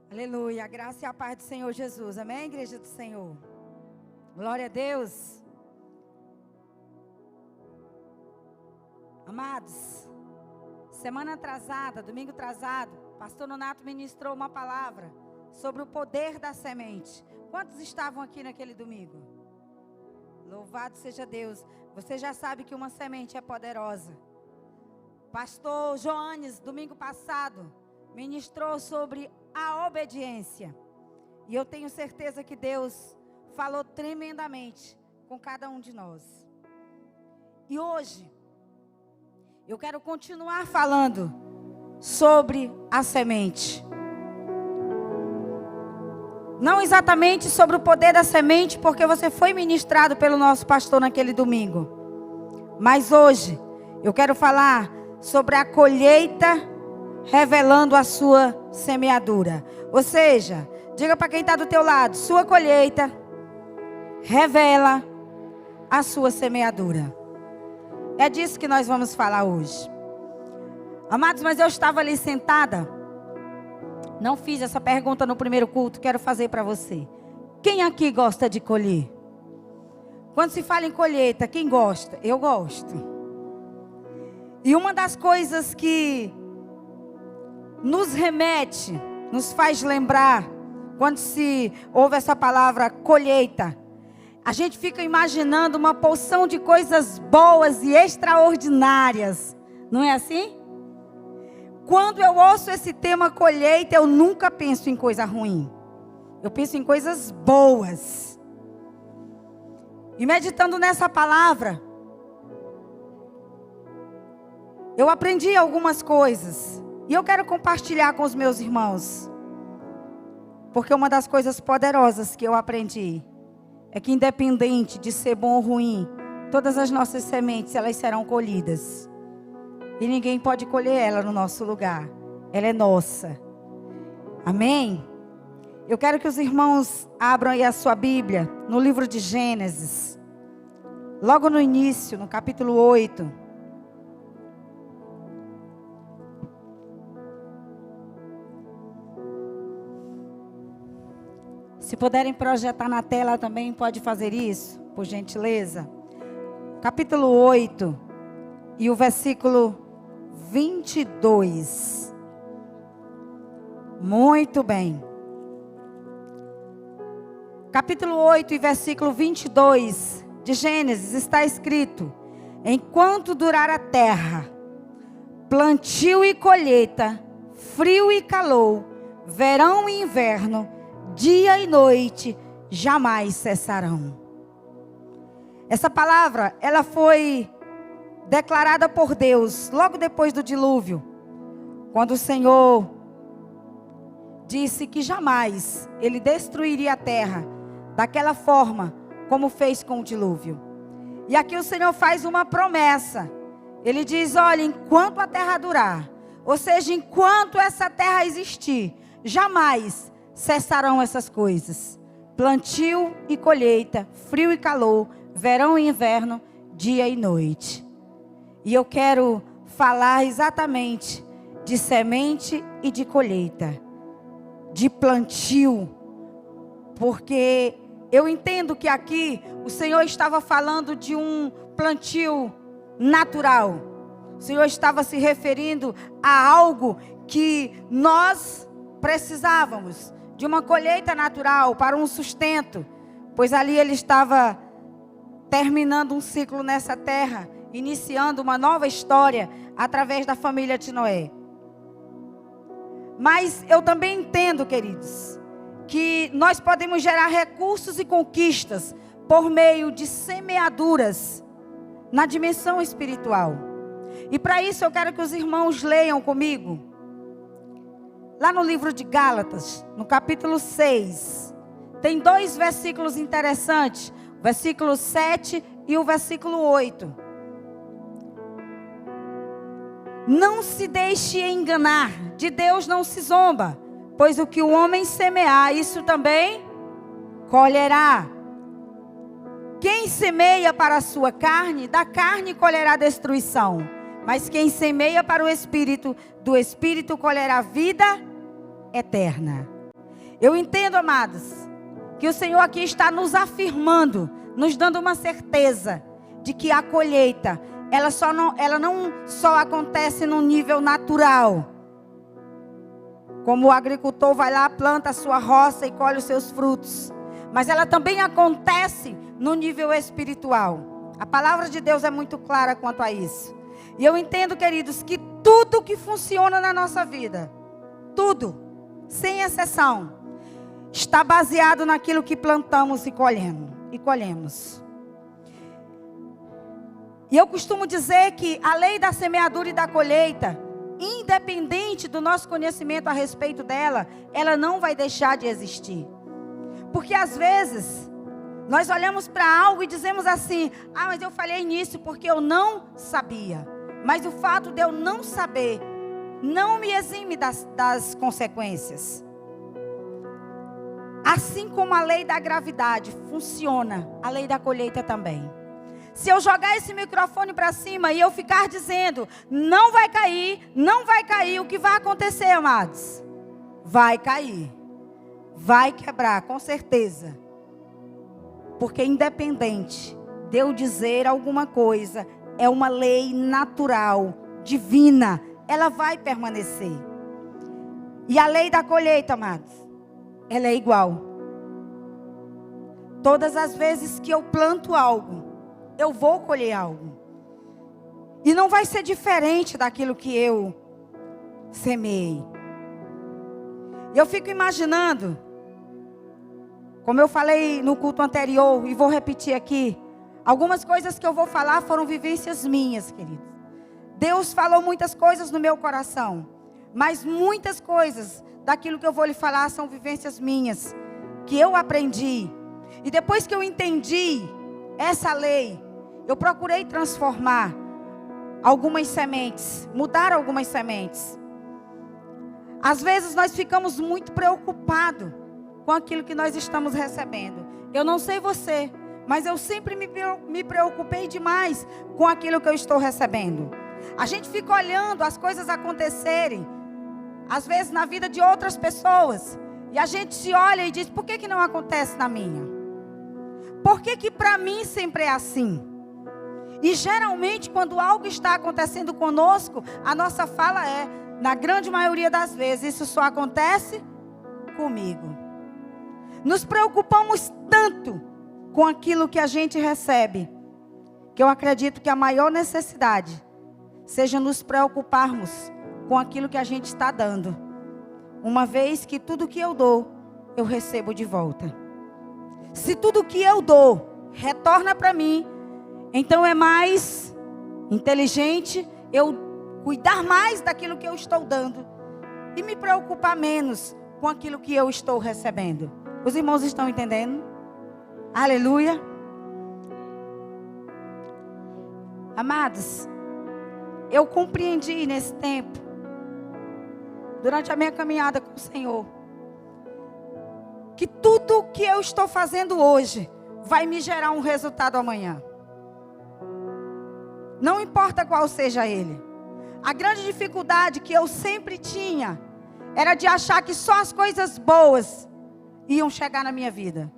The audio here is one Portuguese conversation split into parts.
Aleluia, a graça e a paz do Senhor Jesus, amém, igreja do Senhor? Glória a Deus. Amados, semana atrasada, domingo atrasado, pastor Nonato ministrou uma palavra sobre o poder da semente. Quantos estavam aqui naquele domingo? Louvado seja Deus. Você já sabe que uma semente é poderosa. Pastor Joanes, domingo passado, ministrou sobre a obediência. E eu tenho certeza que Deus falou tremendamente com cada um de nós. E hoje, eu quero continuar falando sobre a semente. Não exatamente sobre o poder da semente, porque você foi ministrado pelo nosso pastor naquele domingo. Mas hoje, eu quero falar sobre a colheita revelando a sua semeadura. Ou seja, diga para quem está do teu lado, sua colheita revela a sua semeadura. É disso que nós vamos falar hoje. Amados, mas eu estava ali sentada, não fiz essa pergunta no primeiro culto, quero fazer para você. Quem aqui gosta de colher? Quando se fala em colheita, quem gosta? Eu gosto. E uma das coisas que nos remete, nos faz lembrar, quando se ouve essa palavra colheita, a gente fica imaginando uma porção de coisas boas e extraordinárias. Não é assim? Quando eu ouço esse tema colheita, eu nunca penso em coisa ruim. Eu penso em coisas boas. E meditando nessa palavra, eu aprendi algumas coisas. E eu quero compartilhar com os meus irmãos. Porque uma das coisas poderosas que eu aprendi é que independente de ser bom ou ruim, todas as nossas sementes, elas serão colhidas. E ninguém pode colher ela no nosso lugar. Ela é nossa. Amém? Eu quero que os irmãos abram aí a sua Bíblia no livro de Gênesis. Logo no início, no capítulo 8. Se puderem projetar na tela também, pode fazer isso, por gentileza. Capítulo 8 e o versículo 22. Muito bem. Capítulo 8 e versículo 22 de Gênesis está escrito: enquanto durar a terra, plantio e colheita, frio e calor, verão e inverno, dia e noite jamais cessarão. Essa palavra, ela foi declarada por Deus logo depois do dilúvio, quando o Senhor disse que jamais Ele destruiria a terra daquela forma como fez com o dilúvio. E aqui o Senhor faz uma promessa. Ele diz: olha, enquanto a terra durar, ou seja, enquanto essa terra existir, jamais cessarão essas coisas. Plantio e colheita, frio e calor, verão e inverno, dia e noite. E eu quero falar exatamente de semente e de colheita, de plantio, porque eu entendo que aqui o Senhor estava falando de um plantio natural. O Senhor estava se referindo a algo que nós precisávamos, de uma colheita natural para um sustento, pois ali ele estava terminando um ciclo nessa terra, iniciando uma nova história através da família de Noé. Mas eu também entendo, queridos, que nós podemos gerar recursos e conquistas por meio de semeaduras na dimensão espiritual. E para isso eu quero que os irmãos leiam comigo lá no livro de Gálatas, no capítulo 6, tem dois versículos interessantes, o versículo 7 e o versículo 8. Não se deixe enganar, de Deus não se zomba, pois o que o homem semear, isso também colherá. Quem semeia para a sua carne, da carne colherá destruição. Mas quem semeia para o Espírito, do Espírito colherá vida eterna. Eu entendo, amados, que o Senhor aqui está nos afirmando, nos dando uma certeza de que a colheita, ela não só acontece no nível natural. Como o agricultor vai lá, planta a sua roça e colhe os seus frutos. Mas ela também acontece no nível espiritual. A palavra de Deus é muito clara quanto a isso. E eu entendo, queridos, que tudo que funciona na nossa vida, tudo, sem exceção, está baseado naquilo que plantamos e colhemos. E eu costumo dizer que a lei da semeadura e da colheita, independente do nosso conhecimento a respeito dela, ela não vai deixar de existir. Porque às vezes, nós olhamos para algo e dizemos assim: ah, mas eu falhei nisso porque eu não sabia. Mas o fato de eu não saber, não me exime das consequências. Assim como a lei da gravidade funciona, a lei da colheita também. Se eu jogar esse microfone para cima e eu ficar dizendo, não vai cair, o que vai acontecer, amados? Vai cair. Vai quebrar, com certeza. Porque independente de eu dizer alguma coisa, é uma lei natural, divina. Ela vai permanecer. E a lei da colheita, amados, ela é igual. Todas as vezes que eu planto algo, eu vou colher algo. E não vai ser diferente daquilo que eu semeei. Eu fico imaginando, como eu falei no culto anterior, e vou repetir aqui, algumas coisas que eu vou falar foram vivências minhas, queridos. Deus falou muitas coisas no meu coração, mas muitas coisas daquilo que eu vou lhe falar são vivências minhas, que eu aprendi. E depois que eu entendi essa lei, eu procurei transformar algumas sementes, mudar algumas sementes. Às vezes nós ficamos muito preocupados com aquilo que nós estamos recebendo. Eu não sei você, mas eu sempre me preocupei demais com aquilo que eu estou recebendo. A gente fica olhando as coisas acontecerem, às vezes na vida de outras pessoas, e a gente se olha e diz: por que não acontece na minha? Por que para mim sempre é assim? E geralmente quando algo está acontecendo conosco, a nossa fala é, na grande maioria das vezes, isso só acontece comigo. Nos preocupamos tanto com aquilo que a gente recebe, que eu acredito que a maior necessidade seja nos preocuparmos com aquilo que a gente está dando. Uma vez que tudo que eu dou, eu recebo de volta. Se tudo que eu dou retorna para mim, então é mais inteligente eu cuidar mais daquilo que eu estou dando e me preocupar menos com aquilo que eu estou recebendo. Os irmãos estão entendendo? Aleluia. Amados, eu compreendi nesse tempo, durante a minha caminhada com o Senhor, que tudo que eu estou fazendo hoje vai me gerar um resultado amanhã. Não importa qual seja ele. A grande dificuldade que eu sempre tinha era de achar que só as coisas boas iam chegar na minha vida.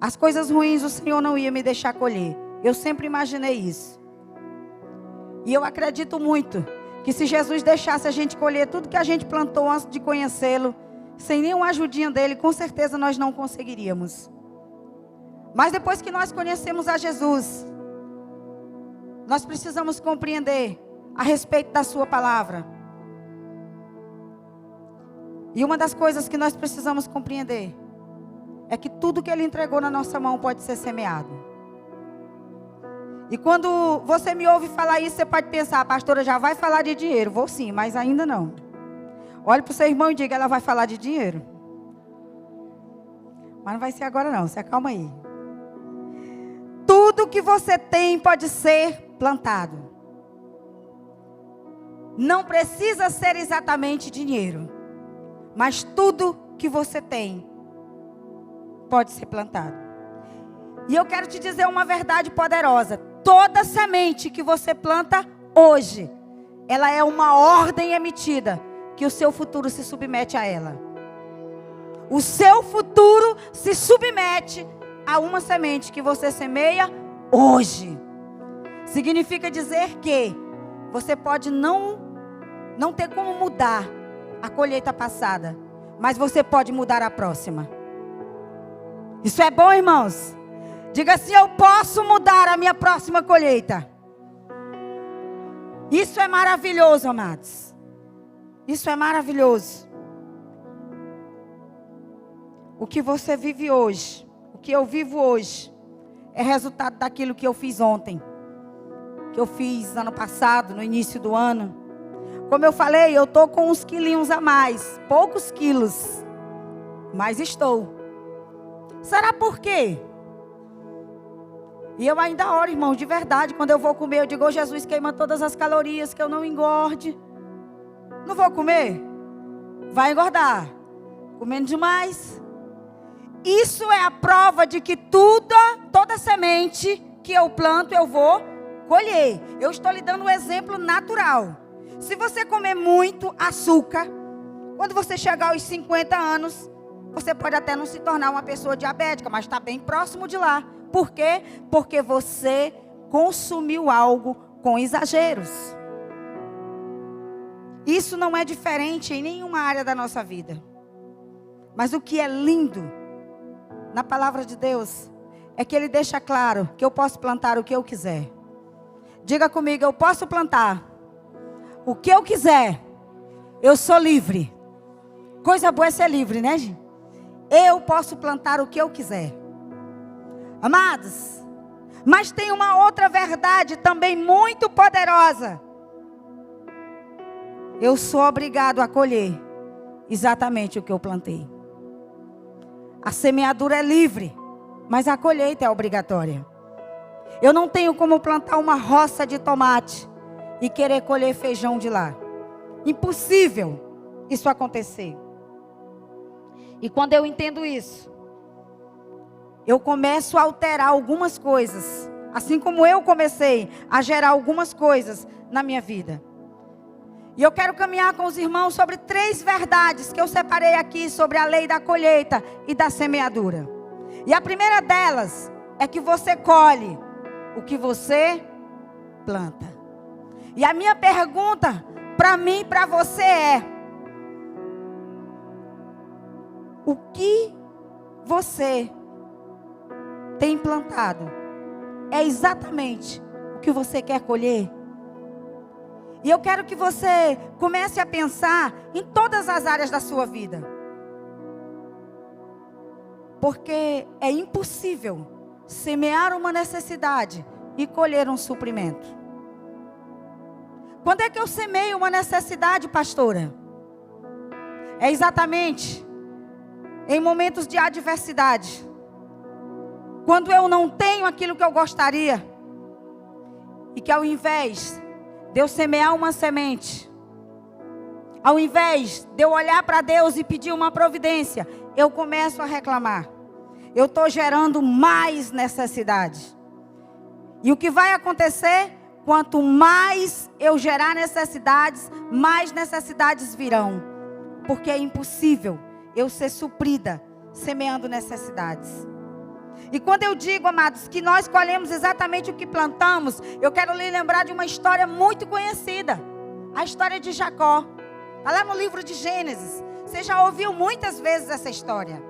As coisas ruins o Senhor não ia me deixar colher. Eu sempre imaginei isso. E eu acredito muito que se Jesus deixasse a gente colher tudo que a gente plantou antes de conhecê-lo, sem nenhuma ajudinha dele, com certeza nós não conseguiríamos. Mas depois que nós conhecemos a Jesus, nós precisamos compreender a respeito da sua palavra. E uma das coisas que nós precisamos compreender é que tudo que ele entregou na nossa mão pode ser semeado. E quando você me ouve falar isso, você pode pensar: a pastora já vai falar de dinheiro. Vou sim, mas ainda não. Olhe para o seu irmão e diga: ela vai falar de dinheiro. Mas não vai ser agora não, se acalma aí. Tudo que você tem pode ser plantado. Não precisa ser exatamente dinheiro, mas tudo que você tem pode ser plantado. E eu quero te dizer uma verdade poderosa: toda semente que você planta hoje, ela é uma ordem emitida que o seu futuro se submete a ela. O seu futuro se submete a uma semente que você semeia hoje. Significa dizer que você pode não ter como mudar a colheita passada, mas você pode mudar a próxima. Isso é bom, irmãos? Diga assim: eu posso mudar a minha próxima colheita. Isso é maravilhoso, amados. Isso é maravilhoso. O que você vive hoje, o que eu vivo hoje, é resultado daquilo que eu fiz ontem, que eu fiz ano passado, no início do ano. Como eu falei, eu estou com uns quilinhos a mais, poucos quilos, mas estou. Será por quê? E eu ainda oro, irmãos, de verdade. Quando eu vou comer, eu digo: oh, Jesus, queima todas as calorias, que eu não engorde. Não vou comer? Vai engordar. Comendo demais. Isso é a prova de que toda semente que eu planto, eu vou colher. Eu estou lhe dando um exemplo natural. Se você comer muito açúcar, quando você chegar aos 50 anos, você pode até não se tornar uma pessoa diabética, mas está bem próximo de lá. Por quê? Porque você consumiu algo com exageros. Isso não é diferente em nenhuma área da nossa vida. Mas o que é lindo na palavra de Deus é que Ele deixa claro que eu posso plantar o que eu quiser. Diga comigo: eu posso plantar o que eu quiser. Eu sou livre. Coisa boa é ser livre, né, gente? Eu posso plantar o que eu quiser. Amados, mas tem uma outra verdade também muito poderosa. Eu sou obrigado a colher exatamente o que eu plantei. A semeadura é livre, mas a colheita é obrigatória. Eu não tenho como plantar uma roça de tomate e querer colher feijão de lá. Impossível isso acontecer. E quando eu entendo isso, eu começo a alterar algumas coisas, assim como eu comecei a gerar algumas coisas na minha vida. E eu quero caminhar com os irmãos sobre 3 verdades que eu separei aqui sobre a lei da colheita e da semeadura. E a primeira delas é que você colhe o que você planta. E a minha pergunta para mim e para você é: o que você tem plantado é exatamente o que você quer colher? E eu quero que você comece a pensar em todas as áreas da sua vida. Porque é impossível semear uma necessidade e colher um suprimento. Quando é que eu semeio uma necessidade, pastora? É exatamente em momentos de adversidade. Quando eu não tenho aquilo que eu gostaria. E que ao invés de eu semear uma semente, ao invés de eu olhar para Deus e pedir uma providência, eu começo a reclamar. Eu estou gerando mais necessidade. E o que vai acontecer? Quanto mais eu gerar necessidades, mais necessidades virão. Porque é impossível eu ser suprida semeando necessidades. E quando eu digo, amados, que nós colhemos exatamente o que plantamos, eu quero lhe lembrar de uma história muito conhecida. A história de Jacó. Está lá no livro de Gênesis. Você já ouviu muitas vezes essa história.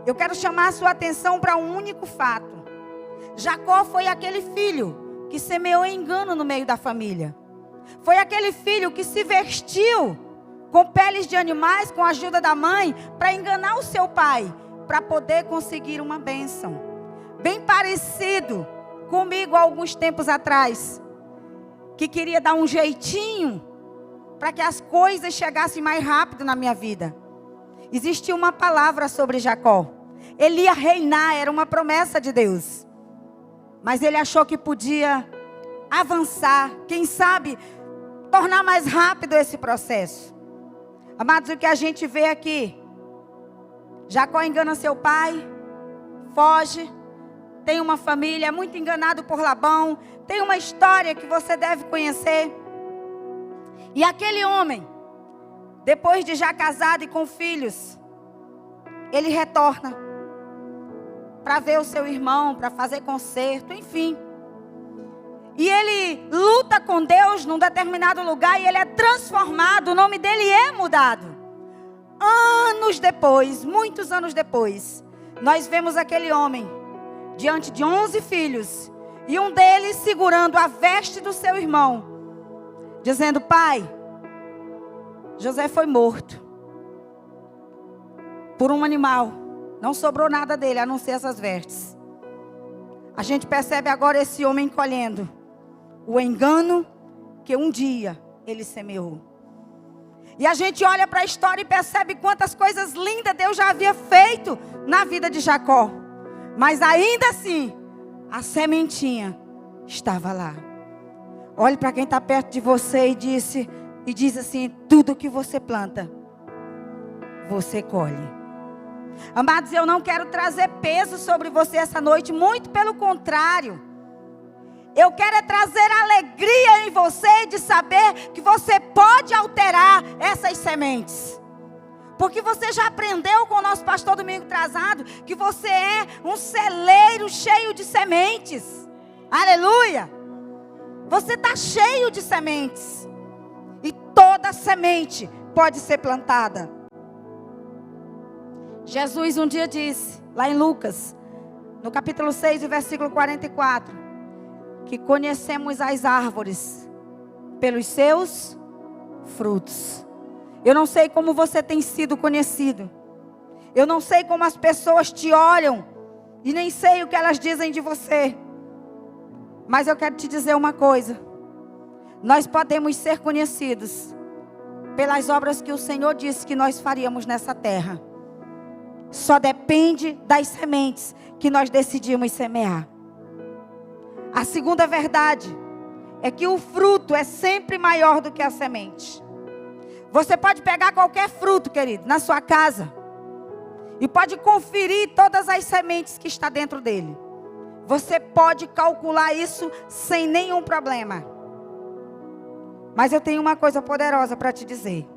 Eu quero chamar a sua atenção para um único fato. Jacó foi aquele filho que semeou engano no meio da família. Foi aquele filho que se vestiu com peles de animais, com a ajuda da mãe, para enganar o seu pai, para poder conseguir uma bênção. Bem parecido comigo há alguns tempos atrás, que queria dar um jeitinho para que as coisas chegassem mais rápido na minha vida. Existia uma palavra sobre Jacó. Ele ia reinar, era uma promessa de Deus. Mas ele achou que podia avançar, quem sabe, tornar mais rápido esse processo. Amados, o que a gente vê aqui, Jacó engana seu pai, foge, tem uma família, é muito enganado por Labão, tem uma história que você deve conhecer. E aquele homem, depois de já casado e com filhos, ele retorna para ver o seu irmão, para fazer conserto, enfim. E ele luta com Deus num determinado lugar e ele é transformado, o nome dele é mudado. Anos depois, muitos anos depois, nós vemos aquele homem diante de 11 filhos e um deles segurando a veste do seu irmão, dizendo: pai, José foi morto por um animal, não sobrou nada dele a não ser essas vestes. A gente percebe agora esse homem colhendo o engano que um dia ele semeou. E a gente olha para a história e percebe quantas coisas lindas Deus já havia feito na vida de Jacó. Mas ainda assim, a sementinha estava lá. Olhe para quem está perto de você e diz assim: tudo que você planta, você colhe. Amados, eu não quero trazer peso sobre você essa noite, muito pelo contrário. Eu quero trazer alegria em você de saber que você pode alterar essas sementes. Porque você já aprendeu com o nosso pastor domingo atrasado que você é um celeiro cheio de sementes. Aleluia! Você está cheio de sementes. E toda semente pode ser plantada. Jesus um dia disse, lá em Lucas, no capítulo 6, versículo 44, que conhecemos as árvores pelos seus frutos. Eu não sei como você tem sido conhecido. Eu não sei como as pessoas te olham e nem sei o que elas dizem de você. Mas eu quero te dizer uma coisa. Nós podemos ser conhecidos pelas obras que o Senhor disse que nós faríamos nessa terra. Só depende das sementes que nós decidimos semear. A segunda verdade é que o fruto é sempre maior do que a semente. Você pode pegar qualquer fruto, querido, na sua casa, e pode conferir todas as sementes que está dentro dele. Você pode calcular isso sem nenhum problema. Mas eu tenho uma coisa poderosa para te dizer.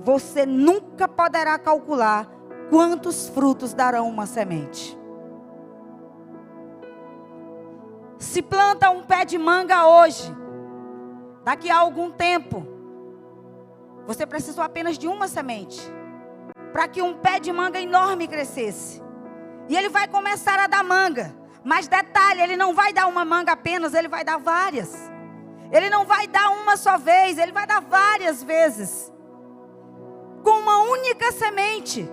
Você nunca poderá calcular quantos frutos darão uma semente. Se planta um pé de manga hoje, daqui a algum tempo, você precisou apenas de uma semente, para que um pé de manga enorme crescesse. E ele vai começar a dar manga. Mas detalhe, ele não vai dar uma manga apenas, ele vai dar várias. Ele não vai dar uma só vez, ele vai dar várias vezes. Com uma única semente,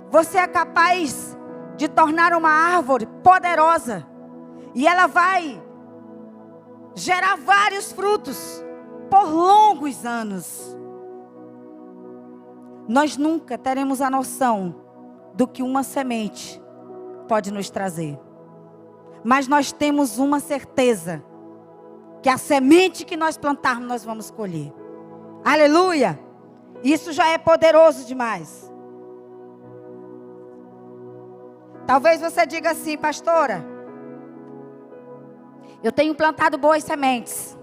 você é capaz de tornar uma árvore poderosa. E ela vai gerar vários frutos por longos anos. Nós nunca teremos a noção do que uma semente pode nos trazer. Mas nós temos uma certeza, que a semente que nós plantarmos, nós vamos colher. Aleluia! Isso já é poderoso demais. Talvez você diga assim: pastora, eu tenho plantado boas sementes.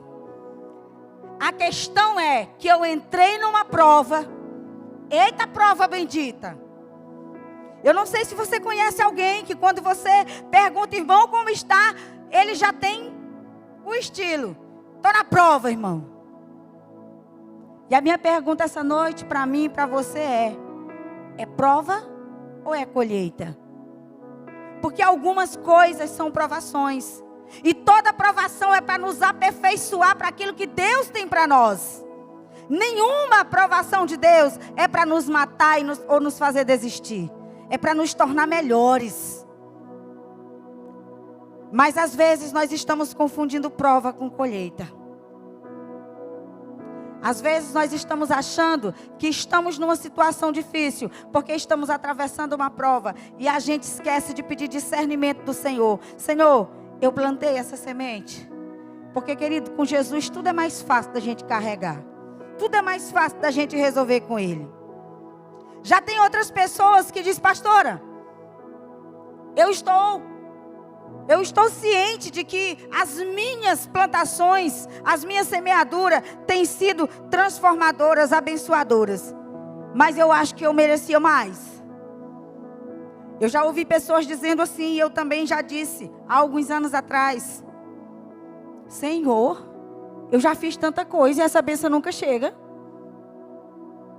A questão é que eu entrei numa prova. Eita, prova bendita. Eu não sei se você conhece alguém que quando você pergunta, irmão, como está? Ele já tem o estilo. Estou na prova, irmão. E a minha pergunta essa noite para mim e para você é prova ou é colheita? Porque algumas coisas são provações. E toda provação é para nos aperfeiçoar para aquilo que Deus tem para nós. Nenhuma provação de Deus é para nos matar ou nos fazer desistir. É para nos tornar melhores. Mas às vezes nós estamos confundindo prova com colheita. Às vezes nós estamos achando que estamos numa situação difícil, porque estamos atravessando uma prova. E a gente esquece de pedir discernimento do Senhor. Senhor, eu plantei essa semente. Porque, querido, com Jesus tudo é mais fácil da gente carregar. Tudo é mais fácil da gente resolver com Ele. Já tem outras pessoas que dizem: pastora, eu estou ciente de que as minhas plantações, as minhas semeaduras têm sido transformadoras, abençoadoras. Mas eu acho que eu merecia mais. Eu já ouvi pessoas dizendo assim, e eu também já disse, há alguns anos atrás: Senhor, eu já fiz tanta coisa e essa bênção nunca chega.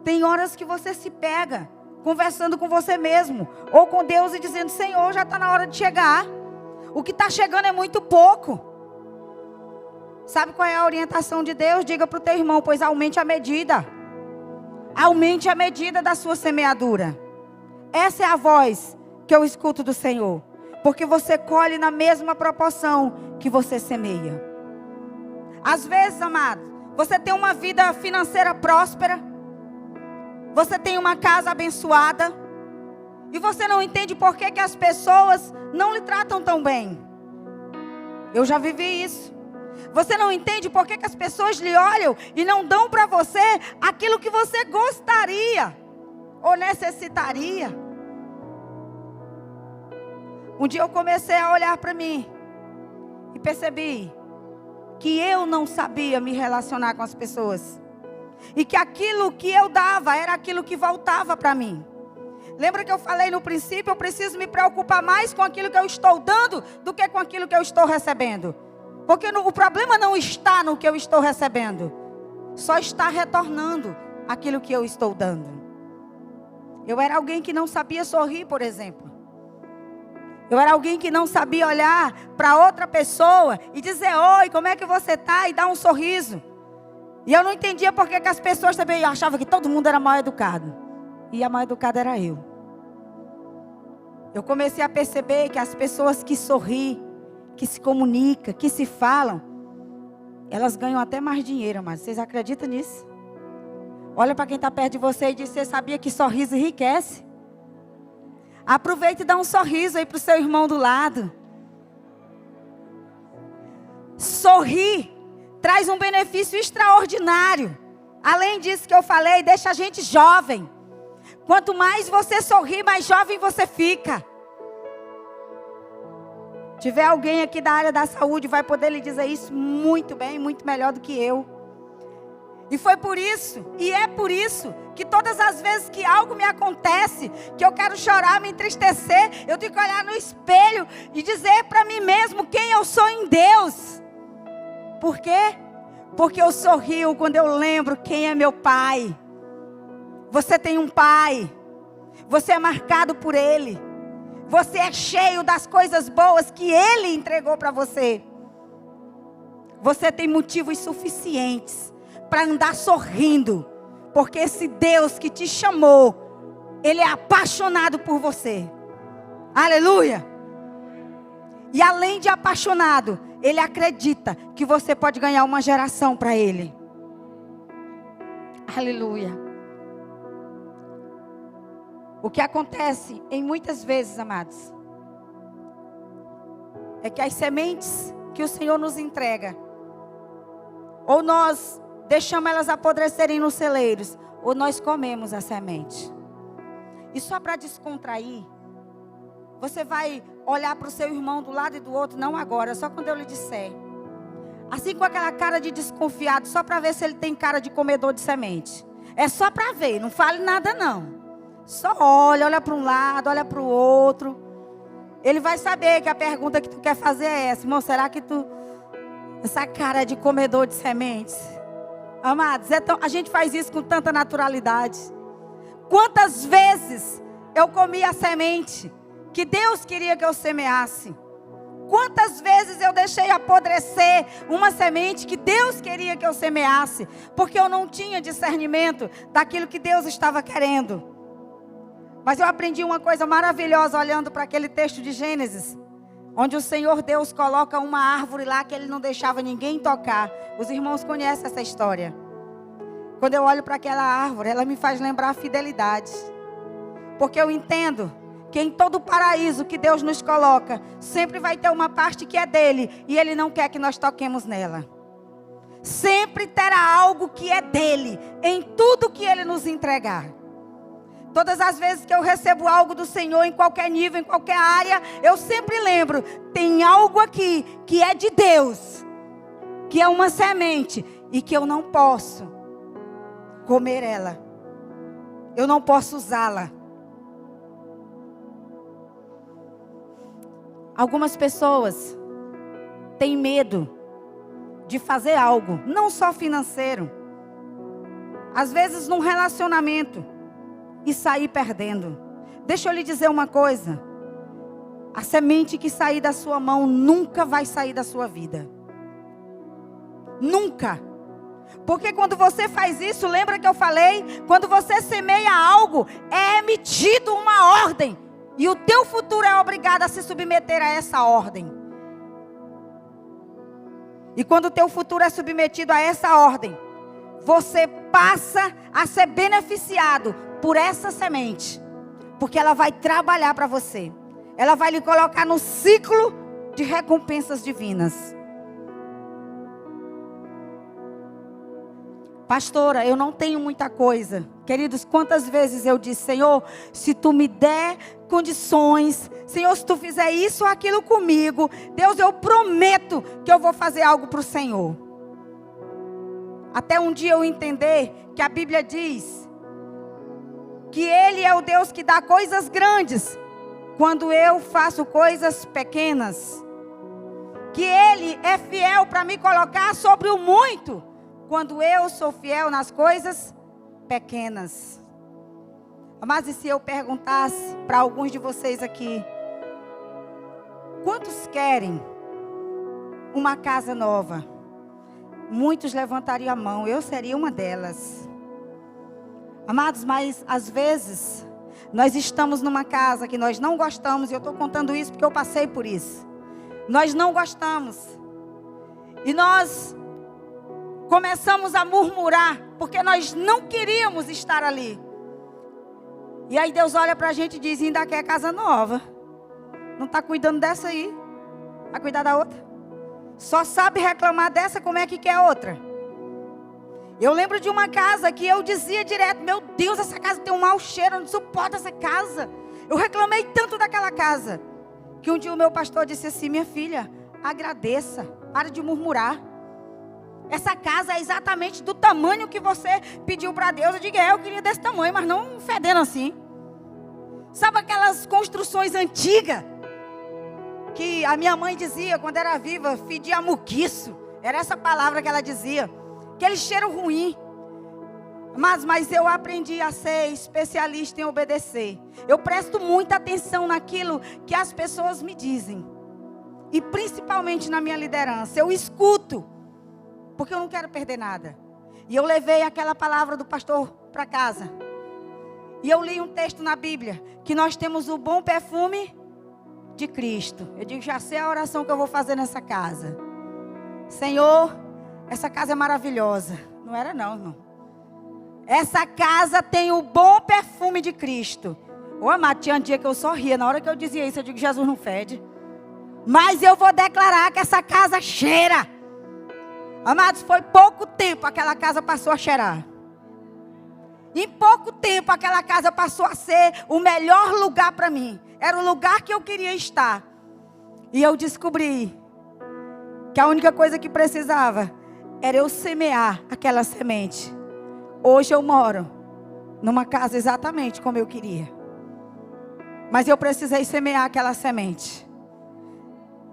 Tem horas que você se pega conversando com você mesmo, ou com Deus, e dizendo: Senhor, já está na hora de chegar. O que está chegando é muito pouco. Sabe qual é a orientação de Deus? Diga para o teu irmão: pois aumente a medida. Aumente a medida da sua semeadura. Essa é a voz que eu escuto do Senhor. Porque você colhe na mesma proporção que você semeia. Às vezes, amado, você tem uma vida financeira próspera. Você tem uma casa abençoada. E você não entende por que as pessoas não lhe tratam tão bem. Eu já vivi isso. Você não entende por que as pessoas lhe olham e não dão para você aquilo que você gostaria ou necessitaria. Um dia eu comecei a olhar para mim e percebi que eu não sabia me relacionar com as pessoas. E que aquilo que eu dava era aquilo que voltava para mim. Lembra que eu falei no princípio? Eu preciso me preocupar mais com aquilo que eu estou dando do que com aquilo que eu estou recebendo. Porque o problema não está no que eu estou recebendo. Só está retornando aquilo que eu estou dando. Eu era alguém que não sabia sorrir, por exemplo. Eu era alguém que não sabia olhar para outra pessoa e dizer: oi, como é que você está? E dar um sorriso. E eu não entendia porque que as pessoas também achavam que todo mundo era mal educado. E a mal educada era eu. Eu comecei a perceber que as pessoas que sorriem, que se comunicam, que se falam, elas ganham até mais dinheiro, mas vocês acreditam nisso? Olha para quem está perto de você e diz: você sabia que sorriso enriquece? Aproveita e dá um sorriso aí para o seu irmão do lado. Sorrir traz um benefício extraordinário. Além disso que eu falei, deixa a gente jovem. Quanto mais você sorri, mais jovem você fica. Tiver alguém aqui da área da saúde, vai poder lhe dizer isso muito bem, muito melhor do que eu. E foi por isso, e é por isso, que todas as vezes que algo me acontece, que eu quero chorar, me entristecer, eu tenho que olhar no espelho e dizer para mim mesmo quem eu sou em Deus. Por quê? Porque eu sorrio quando eu lembro quem é meu pai. Você tem um pai. Você é marcado por ele. Você é cheio das coisas boas que ele entregou para você. Você tem motivos suficientes para andar sorrindo. Porque esse Deus que te chamou, ele é apaixonado por você. Aleluia! E além de apaixonado, ele acredita que você pode ganhar uma geração para ele. Aleluia! O que acontece em muitas vezes, amados, é que as sementes que o Senhor nos entrega, ou nós deixamos elas apodrecerem nos celeiros, ou nós comemos a semente. E só para descontrair, você vai olhar para o seu irmão do lado e do outro, não agora, só quando eu lhe disser. Assim, com aquela cara de desconfiado, só para ver se ele tem cara de comedor de semente. É só para ver, não fale nada não. Só olha para um lado, olha para o outro. Ele vai saber que a pergunta que tu quer fazer é essa: irmão, será que tu... essa cara de comedor de sementes? Amados, a gente faz isso com tanta naturalidade. Quantas vezes eu comi a semente que Deus queria que eu semeasse? Quantas vezes eu deixei apodrecer uma semente que Deus queria que eu semeasse? Porque eu não tinha discernimento daquilo que Deus estava querendo. Mas eu aprendi uma coisa maravilhosa olhando para aquele texto de Gênesis, onde o Senhor Deus coloca uma árvore lá que Ele não deixava ninguém tocar. Os irmãos conhecem essa história. Quando eu olho para aquela árvore, ela me faz lembrar a fidelidade. Porque eu entendo que em todo o paraíso que Deus nos coloca, sempre vai ter uma parte que é dele, e Ele não quer que nós toquemos nela. Sempre terá algo que é dele, em tudo que Ele nos entregar. Todas as vezes que eu recebo algo do Senhor, em qualquer nível, em qualquer área, eu sempre lembro, tem algo aqui que é de Deus, que é uma semente, e que eu não posso comer ela. Eu não posso usá-la. Algumas pessoas têm medo de fazer algo, não só financeiro. Às vezes num relacionamento e sair perdendo. Deixa eu lhe dizer uma coisa. A semente que sair da sua mão nunca vai sair da sua vida. Nunca. Porque quando você faz isso, lembra que eu falei? Quando você semeia algo, é emitido uma ordem. E o teu futuro é obrigado a se submeter a essa ordem. E quando o teu futuro é submetido a essa ordem, você passa a ser beneficiado por essa semente. Porque ela vai trabalhar para você. Ela vai lhe colocar no ciclo de recompensas divinas. Pastora, eu não tenho muita coisa. Queridos, quantas vezes eu disse, Senhor, se tu me der condições, Senhor, se tu fizer isso ou aquilo comigo, Deus, eu prometo que eu vou fazer algo para o Senhor. Até um dia eu entender que a Bíblia diz que Ele é o Deus que dá coisas grandes quando eu faço coisas pequenas. Que Ele é fiel para me colocar sobre o muito quando eu sou fiel nas coisas pequenas. Mas e se eu perguntasse para alguns de vocês aqui, quantos querem uma casa nova? Muitos levantariam a mão, eu seria uma delas. Amados, mas às vezes nós estamos numa casa que nós não gostamos, e eu estou contando isso porque eu passei por isso. Nós não gostamos. E nós começamos a murmurar, porque nós não queríamos estar ali. E aí Deus olha para a gente e diz, ainda quer casa nova. Não está cuidando dessa aí. Vai cuidar da outra. Só sabe reclamar dessa, como é que quer outra? Eu lembro de uma casa que eu dizia direto, meu Deus, essa casa tem um mau cheiro, eu não suporto essa casa. Eu reclamei tanto daquela casa, que um dia o meu pastor disse assim, minha filha, agradeça, para de murmurar. Essa casa é exatamente do tamanho que você pediu para Deus. Eu digo, eu queria desse tamanho, mas não fedendo assim. Sabe aquelas construções antigas? Que a minha mãe dizia, quando era viva, fedia muquiço. Era essa palavra que ela dizia. Aquele cheiro ruim. Mas eu aprendi a ser especialista em obedecer. Eu presto muita atenção naquilo que as pessoas me dizem. E principalmente na minha liderança. Eu escuto. Porque eu não quero perder nada. E eu levei aquela palavra do pastor para casa. E eu li um texto na Bíblia. Que nós temos o bom perfume de Cristo. Eu digo, já sei a oração que eu vou fazer nessa casa. Senhor, essa casa é maravilhosa. Não era não, irmão. Essa casa tem o bom perfume de Cristo. Ô amado, tinha um dia que eu sorria. Na hora que eu dizia isso, eu digo, Jesus não fede. Mas eu vou declarar que essa casa cheira. Amados, foi pouco tempo aquela casa passou a cheirar. Em pouco tempo aquela casa passou a ser o melhor lugar para mim. Era o lugar que eu queria estar. E eu descobri que a única coisa que precisava era eu semear aquela semente. Hoje eu moro numa casa exatamente como eu queria. Mas eu precisei semear aquela semente.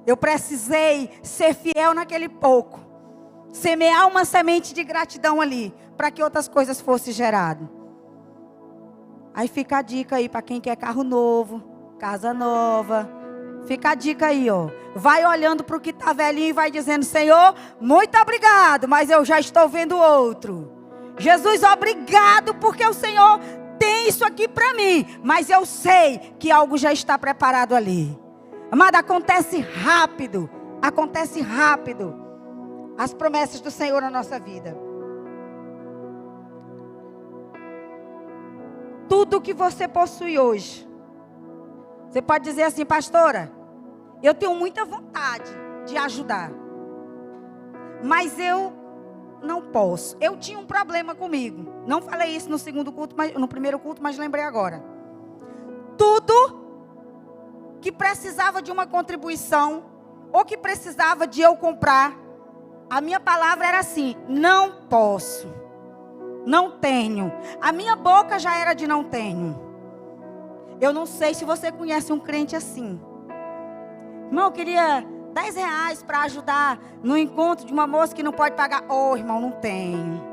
Eu precisei ser fiel naquele pouco. Semear uma semente de gratidão ali, para que outras coisas fossem geradas. Aí fica a dica aí para quem quer carro novo, casa nova. Fica a dica aí, ó. Vai olhando para o que está velhinho e vai dizendo, Senhor, muito obrigado, mas eu já estou vendo outro. Jesus, obrigado porque o Senhor tem isso aqui para mim, mas eu sei que algo já está preparado ali. Amada, acontece rápido. Acontece rápido. As promessas do Senhor na nossa vida. Tudo que você possui hoje. Você pode dizer assim, pastora, eu tenho muita vontade de ajudar. Mas eu não posso. Eu tinha um problema comigo. Não falei isso no segundo culto, no primeiro culto, mas lembrei agora. Tudo que precisava de uma contribuição, ou que precisava de eu comprar, a minha palavra era assim, não posso, não tenho. A minha boca já era de não tenho. Eu não sei se você conhece um crente assim, Irmão, eu queria R$ 10 para ajudar no encontro de uma moça que não pode pagar. Oh, irmão, não tenho.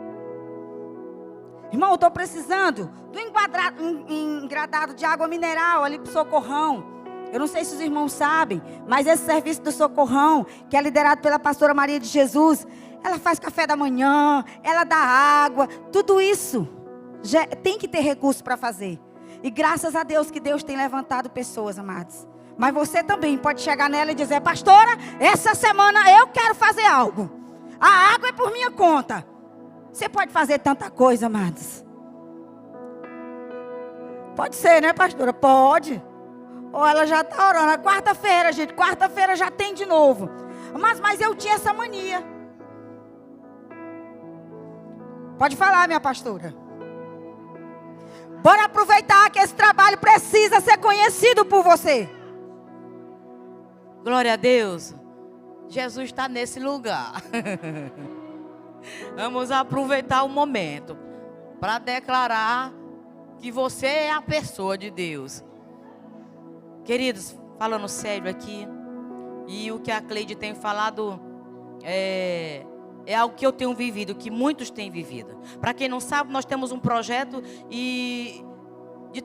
Irmão, eu estou precisando do engradado de água mineral ali para o Socorrão. Eu não sei se os irmãos sabem, mas esse serviço do Socorrão, que é liderado pela pastora Maria de Jesus, ela faz café da manhã, ela dá água, tudo isso tem que ter recurso para fazer. E graças a Deus que Deus tem levantado pessoas, amados. Mas você também pode chegar nela e dizer: pastora, essa semana eu quero fazer algo. A água é por minha conta. Você pode fazer tanta coisa, amados. Pode ser, né, pastora? Pode. Ou ela já está orando. É quarta-feira, gente. Quarta-feira já tem de novo. Mas eu tinha essa mania. Pode falar, minha pastora. Bora aproveitar que esse trabalho precisa ser conhecido por você. Glória a Deus. Jesus está nesse lugar. Vamos aproveitar o momento para declarar que você é a pessoa de Deus. Queridos, falando sério aqui, e o que a Cleide tem falado é algo que eu tenho vivido, que muitos têm vivido. Para quem não sabe, nós temos um projeto de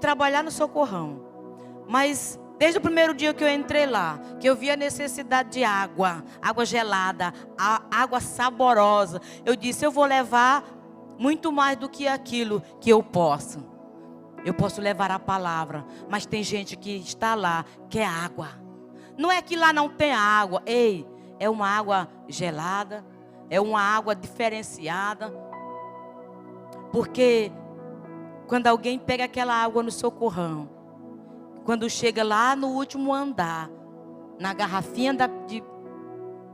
trabalhar no Socorrão. Mas desde o primeiro dia que eu entrei lá, que eu vi a necessidade de água gelada, água saborosa, eu disse: eu vou levar muito mais do que aquilo que eu posso. Eu posso levar a palavra, mas tem gente que está lá, quer água. Não é que lá não tem água. Ei, é uma água gelada, é uma água diferenciada. Porque quando alguém pega aquela água no Socorrão, quando chega lá no último andar, na garrafinha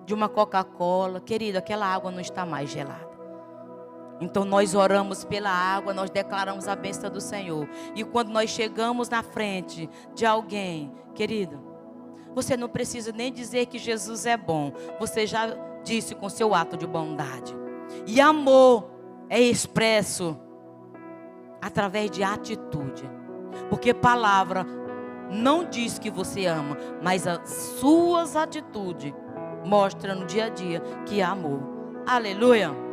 de uma Coca-Cola, querido, aquela água não está mais gelada. Então nós oramos pela água, nós declaramos a bênção do Senhor. E quando nós chegamos na frente de alguém, querido, você não precisa nem dizer que Jesus é bom. Você já disse com seu ato de bondade. E amor é expresso através de atitude. Porque palavra não diz que você ama, mas as suas atitudes mostram no dia a dia que é amor. Aleluia.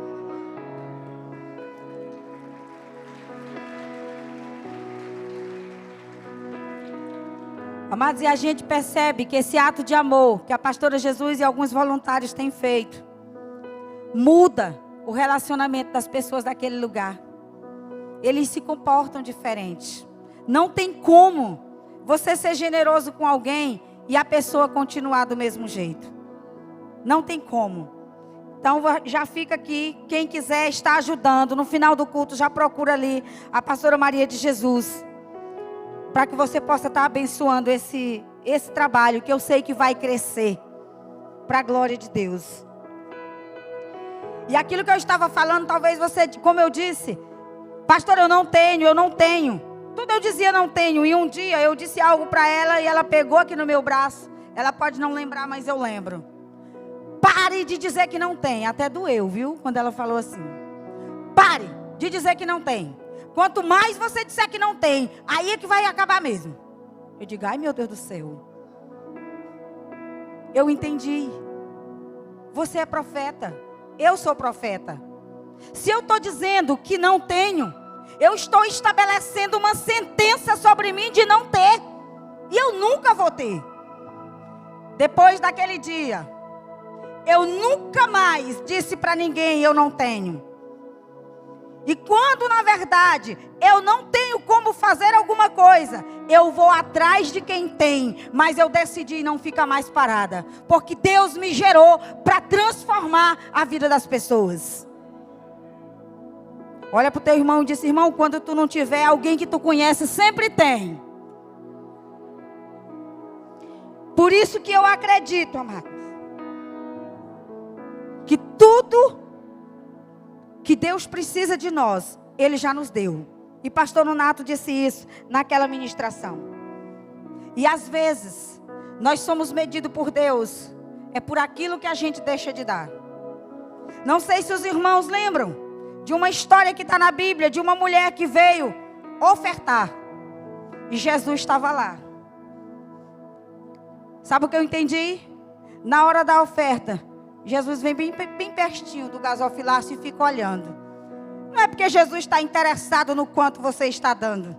Amados, e a gente percebe que esse ato de amor que a pastora Jesus e alguns voluntários têm feito muda o relacionamento das pessoas daquele lugar. Eles se comportam diferente. Não tem como você ser generoso com alguém e a pessoa continuar do mesmo jeito. Não tem como. Então já fica aqui, quem quiser estar ajudando, no final do culto já procura ali a pastora Maria de Jesus, para que você possa estar abençoando esse trabalho, que eu sei que vai crescer, para a glória de Deus. E aquilo que eu estava falando, talvez você, como eu disse, pastor, eu não tenho. Tudo eu dizia não tenho. E um dia eu disse algo para ela e ela pegou aqui no meu braço. Ela pode não lembrar, mas eu lembro. Pare de dizer que não tem. Até doeu, viu? Quando ela falou assim. Pare de dizer que não tem. Quanto mais você disser que não tem, aí é que vai acabar mesmo. Eu digo: ai, meu Deus do céu. Eu entendi. Você é profeta. Eu sou profeta. Se eu estou dizendo que não tenho, eu estou estabelecendo uma sentença sobre mim de não ter. E eu nunca vou ter. Depois daquele dia, eu nunca mais disse para ninguém: eu não tenho. E quando na verdade eu não tenho como fazer alguma coisa, eu vou atrás de quem tem. Mas eu decidi não ficar mais parada, porque Deus me gerou para transformar a vida das pessoas. Olha para o teu irmão e diz: irmão, quando tu não tiver, alguém que tu conhece sempre tem. Por isso que eu acredito, amados, que tudo que Deus precisa de nós, Ele já nos deu. E pastor Nonato disse isso naquela ministração. E às vezes, nós somos medidos por Deus, é por aquilo que a gente deixa de dar. Não sei se os irmãos lembram de uma história que está na Bíblia, de uma mulher que veio ofertar. E Jesus estava lá. Sabe o que eu entendi? Na hora da oferta, Jesus vem bem pertinho do gasofilácio e fica olhando. Não é porque Jesus está interessado no quanto você está dando,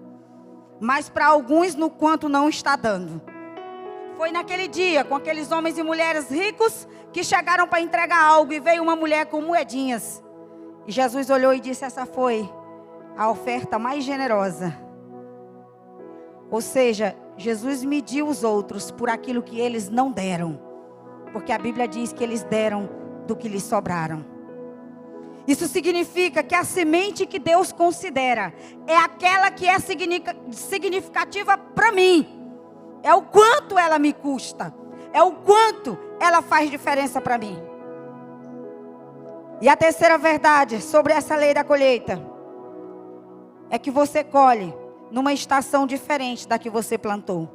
mas para alguns no quanto não está dando. Foi naquele dia, com aqueles homens e mulheres ricos que chegaram para entregar algo e veio uma mulher com moedinhas. E Jesus olhou e disse: essa foi a oferta mais generosa. Ou seja, Jesus mediu os outros por aquilo que eles não deram. Porque a Bíblia diz que eles deram do que lhes sobraram. Isso significa que a semente que Deus considera é aquela que é significativa para mim. É o quanto ela me custa. É o quanto ela faz diferença para mim. E a terceira verdade sobre essa lei da colheita é que você colhe numa estação diferente da que você plantou.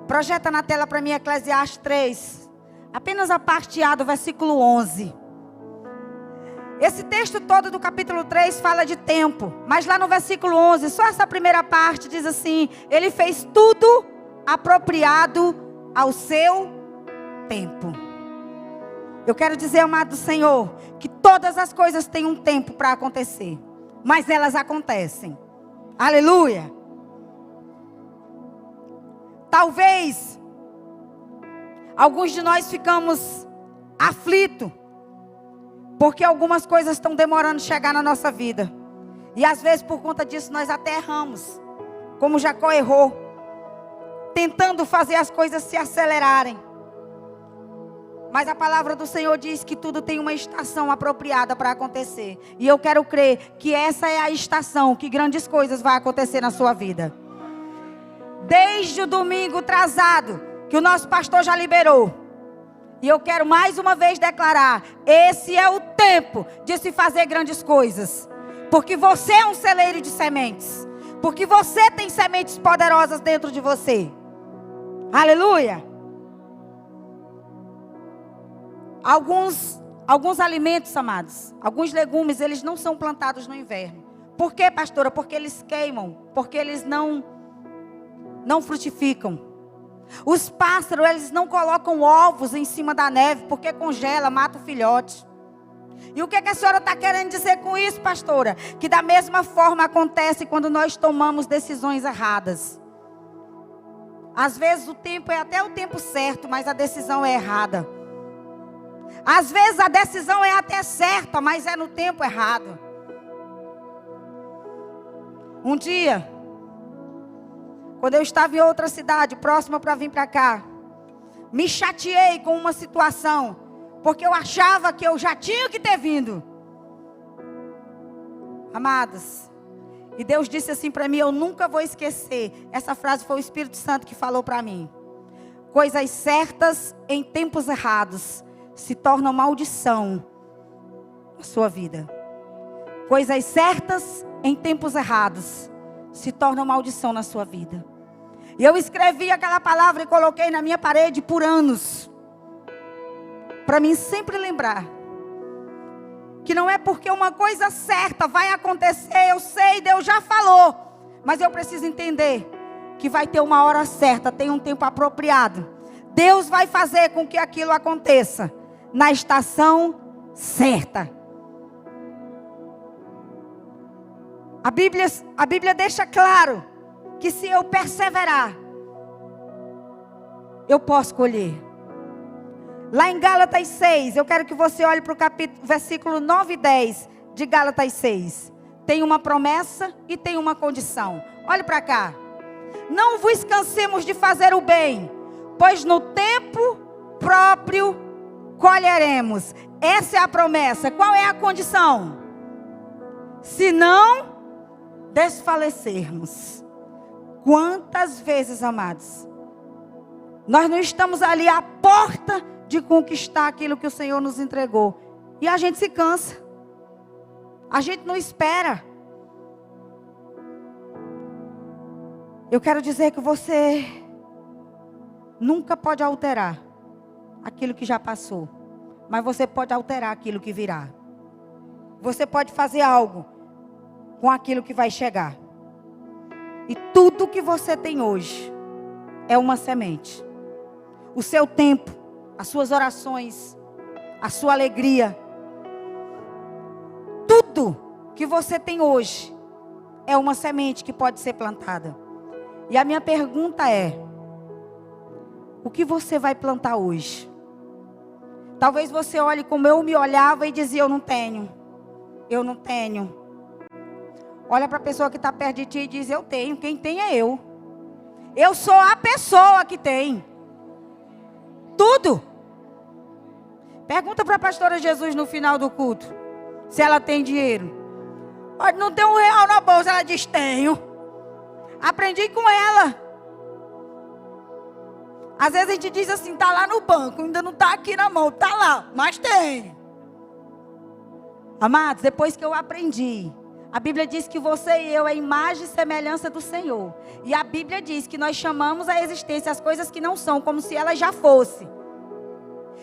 Projeta na tela para mim Eclesiastes 3, apenas a parte A do versículo 11. Esse texto todo do capítulo 3 fala de tempo, mas lá no versículo 11, só essa primeira parte diz assim: ele fez tudo apropriado ao seu tempo. Eu quero dizer, amado Senhor, que todas as coisas têm um tempo para acontecer, mas elas acontecem. Aleluia. Talvez alguns de nós ficamos aflitos porque algumas coisas estão demorando chegar na nossa vida. E às vezes por conta disso nós até erramos, como Jacó errou, tentando fazer as coisas se acelerarem. Mas a palavra do Senhor diz que tudo tem uma estação apropriada para acontecer. E eu quero crer que essa é a estação que grandes coisas vão acontecer na sua vida. Desde o domingo atrasado, que o nosso pastor já liberou. E eu quero mais uma vez declarar: esse é o tempo de se fazer grandes coisas. Porque você é um celeiro de sementes. Porque você tem sementes poderosas dentro de você. Aleluia. Alguns alimentos, amados, alguns legumes, eles não são plantados no inverno. Por quê, pastora? Porque eles queimam, porque eles não frutificam. Os pássaros, eles não colocam ovos em cima da neve, porque congela, mata o filhote. E o que a senhora está querendo dizer com isso, pastora? Que da mesma forma acontece quando nós tomamos decisões erradas. Às vezes o tempo é até o tempo certo, mas a decisão é errada. Às vezes a decisão é até certa, mas é no tempo errado. Um dia, quando eu estava em outra cidade, próxima para vir para cá, me chateei com uma situação, porque eu achava que eu já tinha que ter vindo. Amados, e Deus disse assim para mim, eu nunca vou esquecer. Essa frase foi o Espírito Santo que falou para mim. Coisas certas em tempos errados se tornam maldição na sua vida. Coisas certas em tempos errados se tornam maldição na sua vida. E eu escrevi aquela palavra e coloquei na minha parede por anos, para mim sempre lembrar que não é porque uma coisa certa vai acontecer, eu sei, Deus já falou, mas eu preciso entender que vai ter uma hora certa, tem um tempo apropriado. Deus vai fazer com que aquilo aconteça na estação certa. A Bíblia deixa claro que se eu perseverar, eu posso colher. Lá em Gálatas 6, eu quero que você olhe para o versículo 9 e 10 de Gálatas 6. Tem uma promessa e tem uma condição. Olhe para cá. Não vos cansemos de fazer o bem, pois no tempo próprio colheremos. Essa é a promessa. Qual é a condição? Se não desfalecermos. Quantas vezes, amados, nós não estamos ali à porta de conquistar aquilo que o Senhor nos entregou, e a gente se cansa, a gente não espera. Eu quero dizer que você nunca pode alterar aquilo que já passou, mas você pode alterar aquilo que virá. Você pode fazer algo com aquilo que vai chegar. E tudo que você tem hoje é uma semente. O seu tempo, as suas orações, a sua alegria, tudo que você tem hoje é uma semente que pode ser plantada. E a minha pergunta é: o que você vai plantar hoje? Talvez você olhe como eu me olhava e dizia: eu não tenho. Olha para a pessoa que está perto de ti e diz: eu tenho. Quem tem é eu. Eu sou a pessoa que tem tudo. Pergunta para a pastora Jesus no final do culto se ela tem dinheiro. Pode não ter R$1 na bolsa. Ela diz: tenho. Aprendi com ela. Às vezes a gente diz assim: está lá no banco, ainda não está aqui na mão, está lá, mas tem. Amados, depois que eu aprendi, a Bíblia diz que você e eu é imagem e semelhança do Senhor. E a Bíblia diz que nós chamamos a existência as coisas que não são, como se elas já fossem.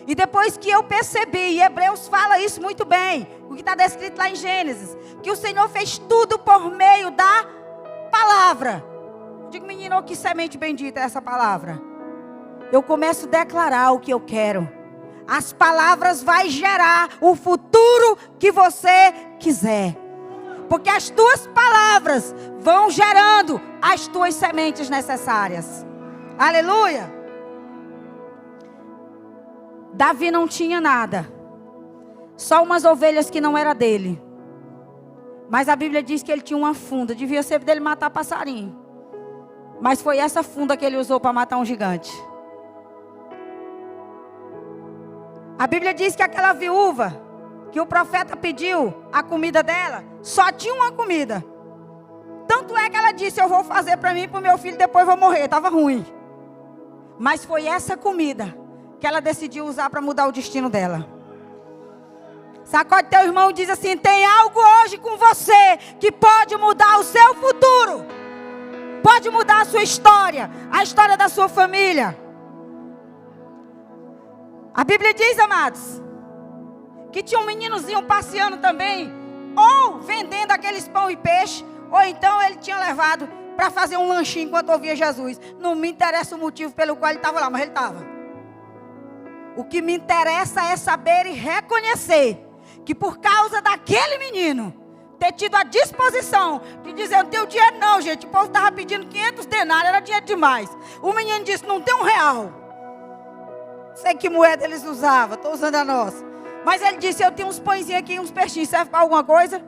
E depois que eu percebi, e Hebreus fala isso muito bem, o que está descrito lá em Gênesis, que o Senhor fez tudo por meio da palavra. Digo: menino, que semente bendita é essa palavra. Eu começo a declarar o que eu quero. As palavras vão gerar o futuro que você quiser. Porque as tuas palavras vão gerando as tuas sementes necessárias. Aleluia. Davi não tinha nada. Só umas ovelhas que não era dele. Mas a Bíblia diz que ele tinha uma funda. Devia ser dele matar passarinho. Mas foi essa funda que ele usou para matar um gigante. A Bíblia diz que aquela viúva, que o profeta pediu a comida dela, só tinha uma comida. Tanto é que ela disse: eu vou fazer para mim e para o meu filho, depois vou morrer. Estava ruim. Mas foi essa comida que ela decidiu usar para mudar o destino dela. Sacode teu irmão e diz assim: tem algo hoje com você que pode mudar o seu futuro. Pode mudar a sua história, a história da sua família. A Bíblia diz, amados, que tinha um meninozinho passeando também, ou vendendo aqueles pão e peixe, ou então ele tinha levado para fazer um lanchinho enquanto ouvia Jesus. Não me interessa o motivo pelo qual ele estava lá, mas ele estava. O que me interessa é saber e reconhecer que por causa daquele menino ter tido a disposição de dizer: não tenho dinheiro não, gente. O povo estava pedindo 500 denários, era dinheiro demais. O menino disse: não tem R$1. Sei que moeda eles usavam, estou usando a nossa. Mas ele disse: eu tenho uns pãezinhos aqui, uns peixinhos, serve para alguma coisa?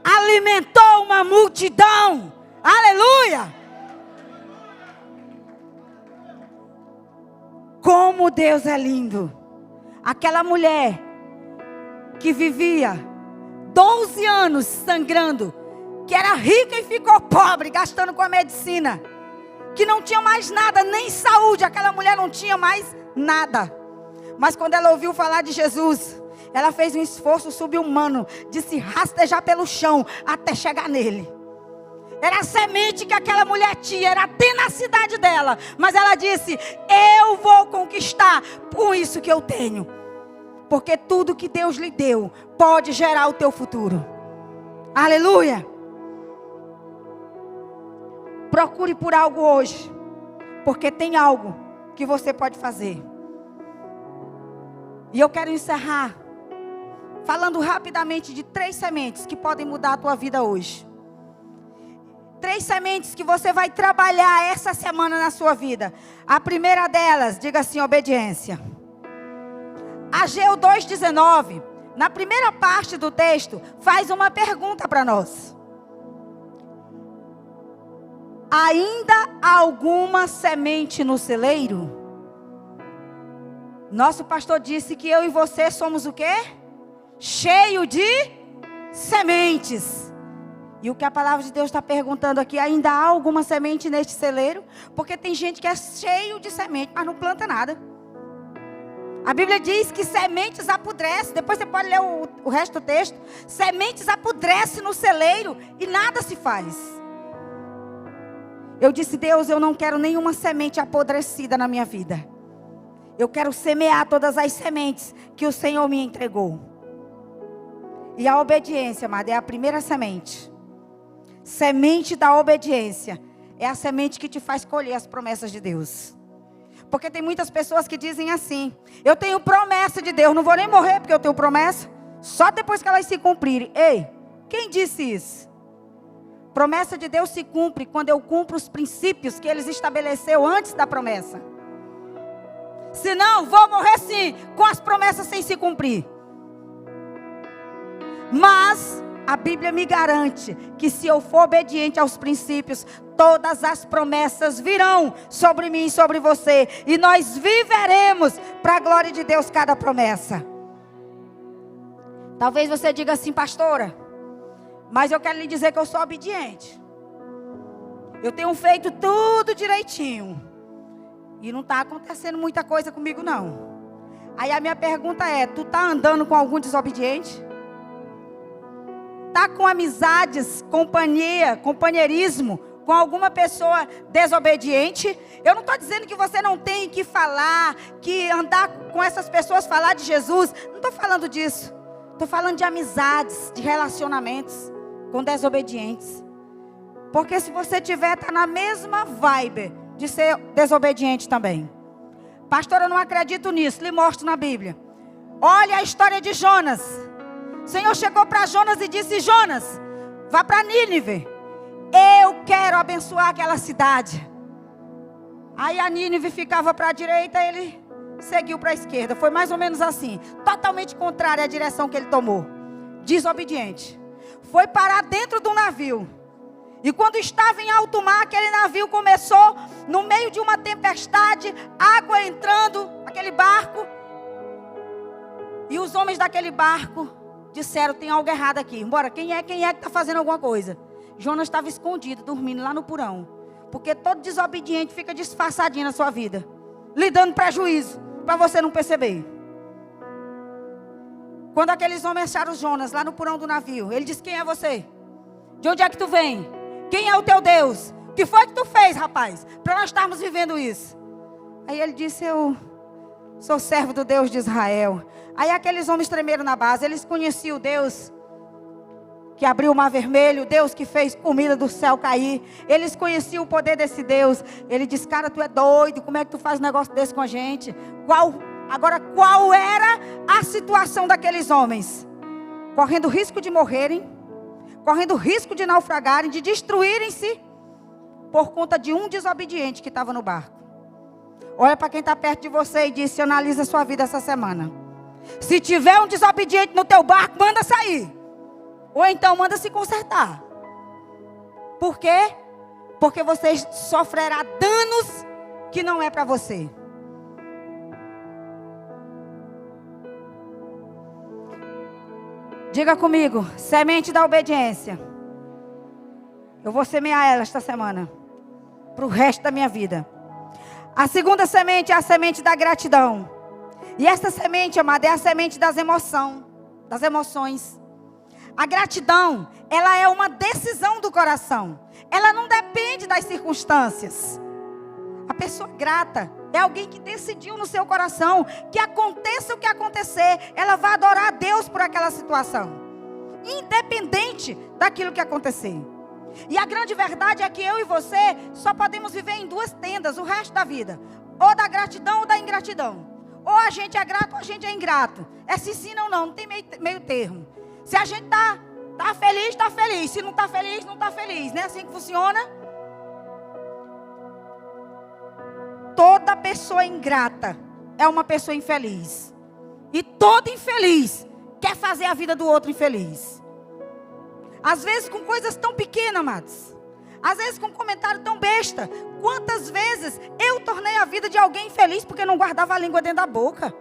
Alimentou uma multidão. Aleluia! Como Deus é lindo. Aquela mulher que vivia 12 anos sangrando, que era rica e ficou pobre, gastando com a medicina, que não tinha mais nada, nem saúde. Aquela mulher não tinha mais nada. Mas quando ela ouviu falar de Jesus, ela fez um esforço subhumano de se rastejar pelo chão até chegar nele. Era a semente que aquela mulher tinha, era a tenacidade dela. Mas ela disse: eu vou conquistar com isso que eu tenho. Porque tudo que Deus lhe deu pode gerar o teu futuro. Aleluia. Procure por algo hoje, porque tem algo que você pode fazer. E eu quero encerrar falando rapidamente de 3 sementes que podem mudar a tua vida hoje. 3 sementes que você vai trabalhar essa semana na sua vida. A primeira delas, diga assim: obediência. Ageu 2,19, na primeira parte do texto, faz uma pergunta para nós. Ainda há alguma semente no celeiro? Nosso pastor disse que eu e você somos o quê? Cheio de sementes. E o que a palavra de Deus está perguntando aqui: ainda há alguma semente neste celeiro? Porque tem gente que é cheio de semente, mas não planta nada. A Bíblia diz que sementes apodrecem. Depois você pode ler o resto do texto. Sementes apodrecem no celeiro e nada se faz. Eu disse: Deus, eu não quero nenhuma semente apodrecida na minha vida. Eu quero semear todas as sementes que o Senhor me entregou. E a obediência, amada, é a primeira semente. Semente da obediência é a semente que te faz colher as promessas de Deus. Porque tem muitas pessoas que dizem assim: eu tenho promessa de Deus, não vou nem morrer porque eu tenho promessa, só depois que elas se cumprirem. Ei, quem disse isso? Promessa de Deus se cumpre quando eu cumpro os princípios que Ele estabeleceu antes da promessa. Senão, vou morrer sim, com as promessas sem se cumprir. Mas a Bíblia me garante que se eu for obediente aos princípios, todas as promessas virão sobre mim e sobre você. E nós viveremos para a glória de Deus cada promessa. Talvez você diga assim: pastora, mas eu quero lhe dizer que eu sou obediente. Eu tenho feito tudo direitinho. E não está acontecendo muita coisa comigo não. Aí a minha pergunta é: tu está andando com algum desobediente? Está com amizades, companhia, companheirismo com alguma pessoa desobediente? Eu não estou dizendo que você não tem que falar, que andar com essas pessoas, falar de Jesus. Não estou falando disso. Estou falando de amizades, de relacionamentos com desobedientes. Porque se você tiver, está na mesma vibe de ser desobediente também. Pastor, eu não acredito nisso. Lhe mostro na Bíblia. Olha a história de Jonas. O Senhor chegou para Jonas e disse: Jonas, vá para Nínive. Eu quero abençoar aquela cidade. Aí a Nínive ficava para a direita, ele seguiu para a esquerda. Foi mais ou menos assim. Totalmente contrária à direção que ele tomou. Desobediente. Foi parar dentro do navio. E quando estava em alto mar, aquele navio começou, no meio de uma tempestade, água entrando, aquele barco. E os homens daquele barco disseram: tem algo errado aqui. Bora, quem é que está fazendo alguma coisa? Jonas estava escondido, dormindo lá no porão. Porque todo desobediente fica disfarçadinho na sua vida, lhe dando prejuízo, para você não perceber. Quando aqueles homens acharam Jonas lá no porão do navio, ele disse: quem é você? De onde é que tu vem? Quem é o teu Deus? O que foi que tu fez, rapaz, para nós estarmos vivendo isso? Aí ele disse: eu sou servo do Deus de Israel. Aí aqueles homens tremeram na base. Eles conheciam o Deus que abriu o mar vermelho, o Deus que fez comida do céu cair. Eles conheciam o poder desse Deus. Ele disse: cara, tu é doido, como é que tu faz um negócio desse com a gente? Qual era a situação daqueles homens? Correndo risco de morrerem, correndo risco de naufragarem, de destruírem-se, por conta de um desobediente que estava no barco. Olha para quem está perto de você e diz: analisa a sua vida essa semana. Se tiver um desobediente no teu barco, manda sair. Ou então manda se consertar. Por quê? Porque você sofrerá danos que não é para você. Diga comigo: semente da obediência. Eu vou semear ela esta semana, para o resto da minha vida. A segunda semente é a semente da gratidão. E essa semente, amada, é a semente das emoções. A gratidão, ela é uma decisão do coração. Ela não depende das circunstâncias. A pessoa grata é alguém que decidiu no seu coração que aconteça o que acontecer, ela vai adorar a Deus por aquela situação, independente daquilo que acontecer. E a grande verdade é que eu e você só podemos viver em duas tendas o resto da vida: ou da gratidão ou da ingratidão. Ou a gente é grato ou a gente é ingrato. É sim, não tem meio termo. Se a gente tá feliz, está feliz. Se não está feliz, não está feliz. Não é assim que funciona? Toda pessoa ingrata é uma pessoa infeliz. E todo infeliz quer fazer a vida do outro infeliz. Às vezes com coisas tão pequenas, amados. Às vezes com um comentário tão besta. Quantas vezes eu tornei a vida de alguém infeliz porque não guardava a língua dentro da boca.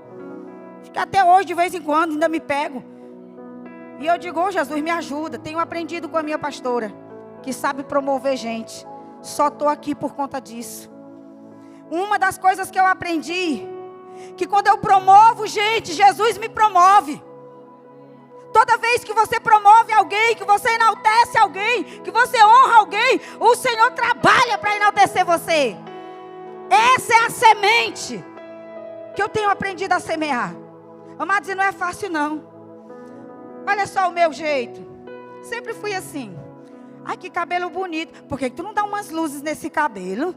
Fica até hoje, de vez em quando, ainda me pego. E eu digo: Jesus, me ajuda. Tenho aprendido com a minha pastora, que sabe promover gente. Só estou aqui por conta disso. Uma das coisas que eu aprendi, que quando eu promovo gente, Jesus me promove. Toda vez que você promove alguém, que você enaltece alguém, que você honra alguém, o Senhor trabalha para enaltecer você. Essa é a semente que eu tenho aprendido a semear. Amados, e não é fácil não. Olha só o meu jeito. Sempre fui assim. Ai, que cabelo bonito. Por que tu não dá umas luzes nesse cabelo?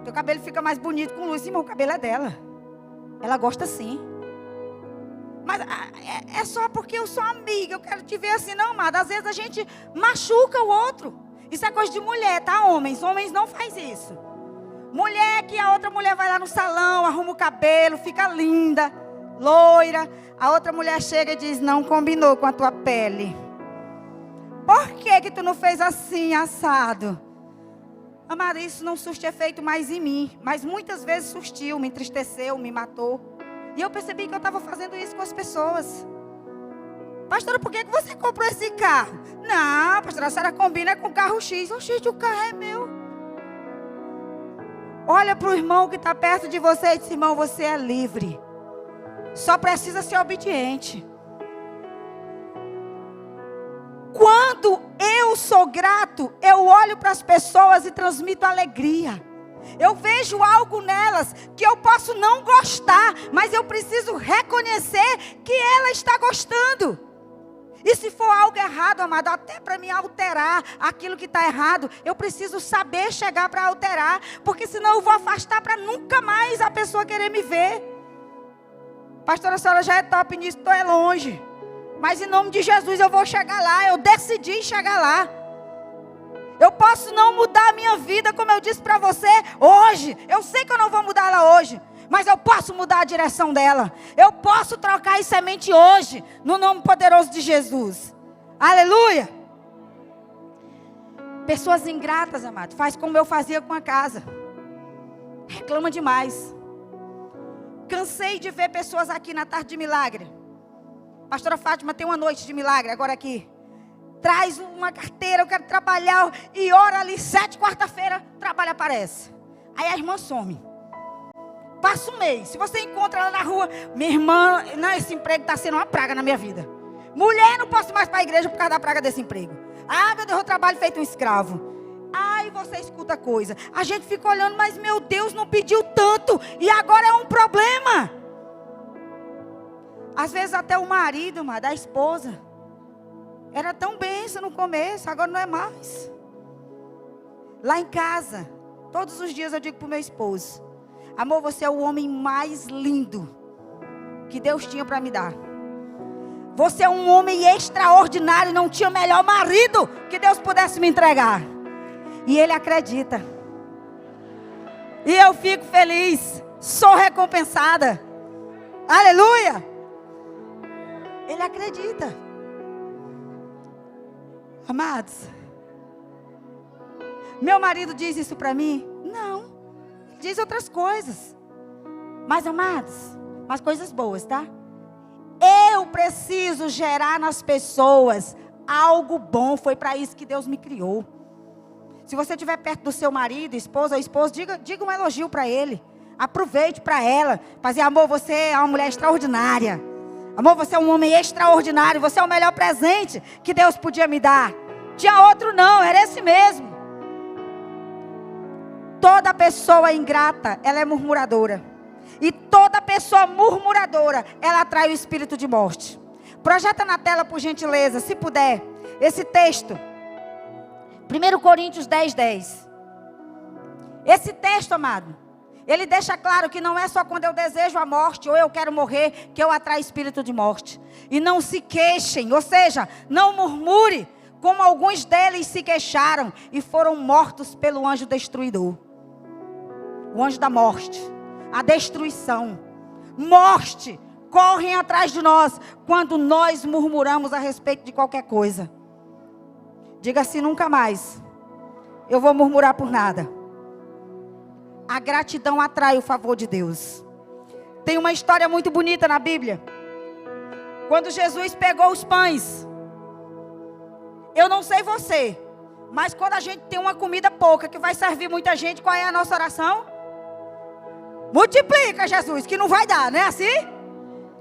Teu cabelo fica mais bonito com luz. Irmão, o cabelo é dela. Ela gosta sim. Mas é só porque eu sou amiga. Eu quero te ver assim. Não, amada. Às vezes a gente machuca o outro. Isso é coisa de mulher, tá? Homens não faz isso. Mulher que a outra mulher vai lá no salão, arruma o cabelo, fica linda, loira. A outra mulher chega e diz, não combinou com a tua pele. Por que tu não fez assim, assado? Amada, isso não surte efeito mais em mim. Mas muitas vezes surtiu, me entristeceu, me matou. E eu percebi que eu estava fazendo isso com as pessoas. Pastora, por que você comprou esse carro? Não, pastora, a senhora combina com o carro X. Oh, gente, o carro é meu. Olha para o irmão que está perto de você e diz, irmão, você é livre. Só precisa ser obediente. Quando eu sou grato, eu olho para as pessoas e transmito alegria. Eu vejo algo nelas que eu posso não gostar, mas eu preciso reconhecer que ela está gostando. E se for algo errado, amado, até para me alterar aquilo que está errado, eu preciso saber chegar para alterar, porque senão eu vou afastar para nunca mais a pessoa querer me ver. Pastora, a senhora já é top nisso, estou longe. Mas em nome de Jesus eu vou chegar lá, eu decidi chegar lá. Eu posso não mudar a minha vida, como eu disse para você, hoje. Eu sei que eu não vou mudar ela hoje, mas eu posso mudar a direção dela. Eu posso trocar em semente hoje, no nome poderoso de Jesus. Aleluia. Pessoas ingratas, amado, faz como eu fazia com a casa. Reclama demais. Cansei de ver pessoas aqui na tarde de milagre. Pastora Fátima tem uma noite de milagre agora aqui. Traz uma carteira, eu quero trabalhar. E ora ali, 7 quarta-feira, trabalho aparece. Aí a irmã some. Passa um mês. Se você encontra ela na rua, minha irmã, não, esse emprego está sendo uma praga na minha vida. Mulher, não posso mais para a igreja por causa da praga desse emprego. Ah, meu Deus, eu trabalho feito um escravo. Aí você escuta coisa. A gente fica olhando, mas meu Deus, não pediu tanto. E agora é um problema. Às vezes até o marido, da esposa. Era tão bênção no começo, agora não é mais. Lá em casa, todos os dias eu digo para o meu esposo: amor, você é o homem mais lindo que Deus tinha para me dar. Você é um homem extraordinário, não tinha melhor marido que Deus pudesse me entregar. E ele acredita. E eu fico feliz, sou recompensada. Aleluia! Ele acredita. Amados, meu marido diz isso para mim? Não, diz outras coisas. Mas amados, mas coisas boas, tá? Eu preciso gerar nas pessoas algo bom. Foi para isso que Deus me criou. Se você estiver perto do seu marido, esposa ou esposo, diga um elogio para ele. Aproveite para ela. Para dizer, amor, você é uma mulher extraordinária. Amor, você é um homem extraordinário. Você é o melhor presente que Deus podia me dar. Tinha outro não, era esse mesmo. Toda pessoa ingrata, ela é murmuradora. E toda pessoa murmuradora, ela atrai o espírito de morte. Projeta na tela, por gentileza, se puder, esse texto. 1 Coríntios 10:10. Esse texto, amado, ele deixa claro que não é só quando eu desejo a morte ou eu quero morrer que eu atraio espírito de morte. E não se queixem, ou seja, não murmure, como alguns deles se queixaram e foram mortos pelo anjo destruidor. O anjo da morte, a destruição, morte, correm atrás de nós quando nós murmuramos a respeito de qualquer coisa. Diga assim: nunca mais eu vou murmurar por nada. A gratidão atrai o favor de Deus. Tem uma história muito bonita na Bíblia. Quando Jesus pegou os pães. Eu não sei você, mas quando a gente tem uma comida pouca, que vai servir muita gente, qual é a nossa oração? Multiplica, Jesus, que não vai dar, não é assim?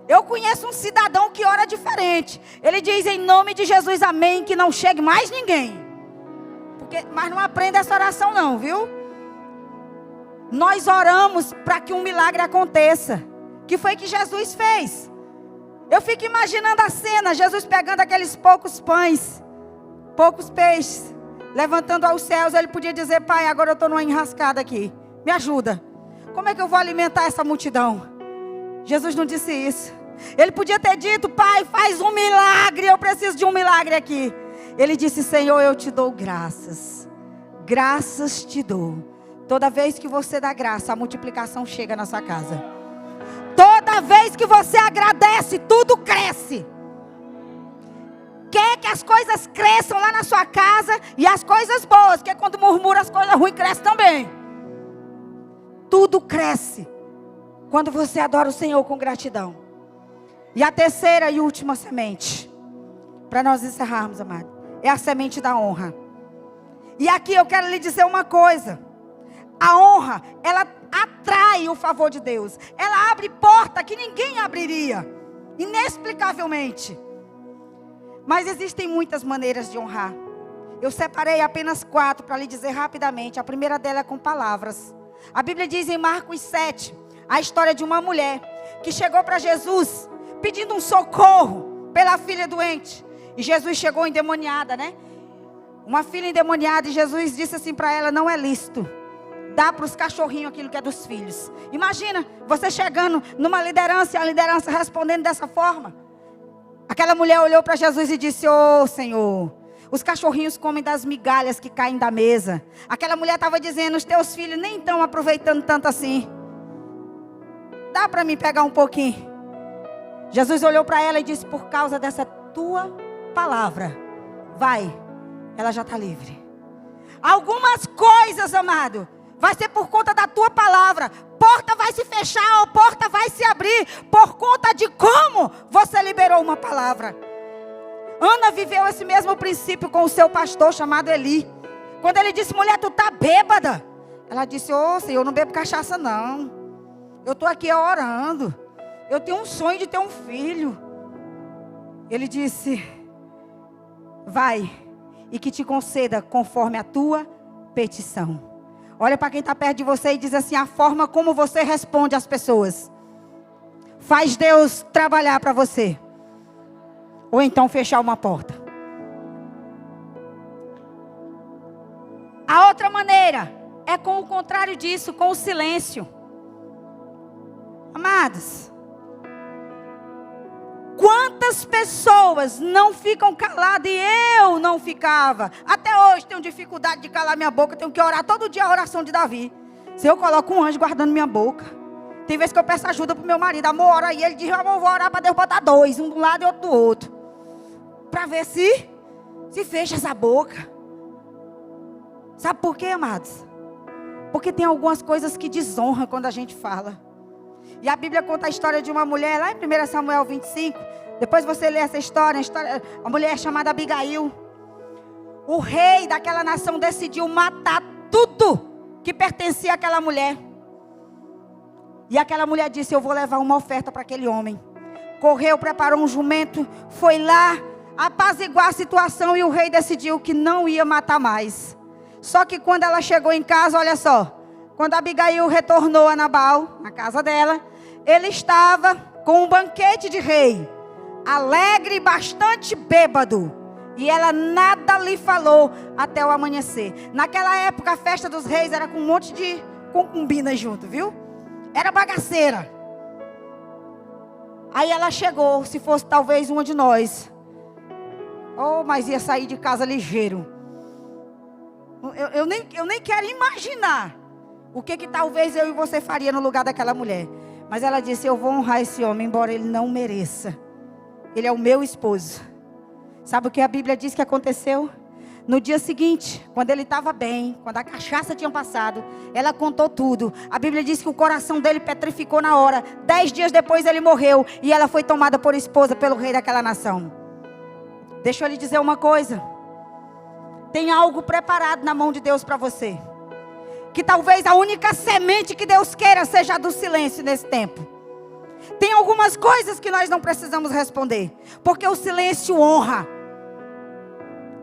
Eu conheço um cidadão que ora diferente. Ele diz em nome de Jesus, amém, que não chegue mais ninguém. Mas não aprenda essa oração não, viu? Nós oramos para que um milagre aconteça. Que foi que Jesus fez. Eu fico imaginando a cena, Jesus pegando aqueles poucos pães, poucos peixes, levantando aos céus, ele podia dizer: Pai, agora eu estou numa enrascada aqui, me ajuda. Como é que eu vou alimentar essa multidão? Jesus não disse isso. Ele podia ter dito: Pai, faz um milagre, eu preciso de um milagre aqui. Ele disse: Senhor, eu te dou graças. Graças te dou. Toda vez que você dá graça, a multiplicação chega na sua casa. Toda vez que você agradece, tudo cresce. Quer que as coisas cresçam lá na sua casa, e as coisas boas, porque quando murmura as coisas ruins crescem também. Tudo cresce quando você adora o Senhor com gratidão. E a terceira e última semente, para nós encerrarmos, amado, é a semente da honra. E aqui eu quero lhe dizer uma coisa. A honra, ela atrai o favor de Deus. Ela abre porta que ninguém abriria, inexplicavelmente. Mas existem muitas maneiras de honrar. Eu separei apenas 4 para lhe dizer rapidamente. A primeira dela é com palavras. A Bíblia diz em Marcos 7, a história de uma mulher que chegou para Jesus pedindo um socorro pela filha doente. E Jesus chegou endemoniada, né? Uma filha endemoniada, e Jesus disse assim para ela: não é lícito dar para os cachorrinhos aquilo que é dos filhos. Imagina você chegando numa liderança e a liderança respondendo dessa forma. Aquela mulher olhou para Jesus e disse: ô Senhor, os cachorrinhos comem das migalhas que caem da mesa. Aquela mulher estava dizendo: os teus filhos nem estão aproveitando tanto assim. Dá para mim pegar um pouquinho? Jesus olhou para ela e disse: por causa dessa tua palavra, vai, ela já está livre. Algumas coisas, amado, vai ser por conta da tua palavra. Porta vai se fechar ou porta vai se abrir por conta de como você liberou uma palavra. Ana viveu esse mesmo princípio com o seu pastor chamado Eli. Quando ele disse: mulher, tu tá bêbada. Ela disse: ô Senhor, eu não bebo cachaça não. Eu estou aqui orando. Eu tenho um sonho de ter um filho. Ele disse: vai, e que te conceda conforme a tua petição. Olha para quem está perto de você e diz assim: a forma como você responde às pessoas faz Deus trabalhar para você, ou então fechar uma porta. A outra maneira é com o contrário disso, com o silêncio. Amados, quantas pessoas não ficam caladas, e eu não ficava. Até hoje tenho dificuldade de calar minha boca. Tenho que orar todo dia a oração de Davi. Se eu coloco um anjo guardando minha boca. Tem vezes que eu peço ajuda para o meu marido: amor, ora aí. Ele diz: amor, vou orar para Deus botar 2, um de um lado e outro do outro, para ver se fecha essa boca. Sabe por quê, amados? Porque tem algumas coisas que desonram quando a gente fala. E a Bíblia conta a história de uma mulher, lá em 1 Samuel 25. Depois você lê essa história, a mulher chamada Abigail. O rei daquela nação decidiu matar tudo que pertencia àquela mulher. E aquela mulher disse: eu vou levar uma oferta para aquele homem. Correu, preparou um jumento, foi lá apaziguar a situação, e o rei decidiu que não ia matar mais. Só que quando ela chegou em casa, olha só. Quando Abigail retornou a Nabal, na casa dela, ele estava com um banquete de rei, alegre e bastante bêbado. E ela nada lhe falou até o amanhecer. Naquela época, a festa dos reis era com um monte de concubinas junto, viu? Era bagaceira. Aí ela chegou, se fosse talvez uma de nós. Oh, mas ia sair de casa ligeiro. Eu nem quero imaginar o que talvez eu e você faria no lugar daquela mulher. Mas ela disse: eu vou honrar esse homem, embora ele não mereça. Ele é o meu esposo. Sabe o que a Bíblia diz que aconteceu? No dia seguinte, quando ele estava bem, quando a cachaça tinha passado, ela contou tudo. A Bíblia diz que o coração dele petrificou na hora. 10 dias depois ele morreu, e ela foi tomada por esposa pelo rei daquela nação. Deixa eu lhe dizer uma coisa. Tem algo preparado na mão de Deus para você. Que talvez a única semente que Deus queira seja a do silêncio nesse tempo. Tem algumas coisas que nós não precisamos responder, porque o silêncio honra.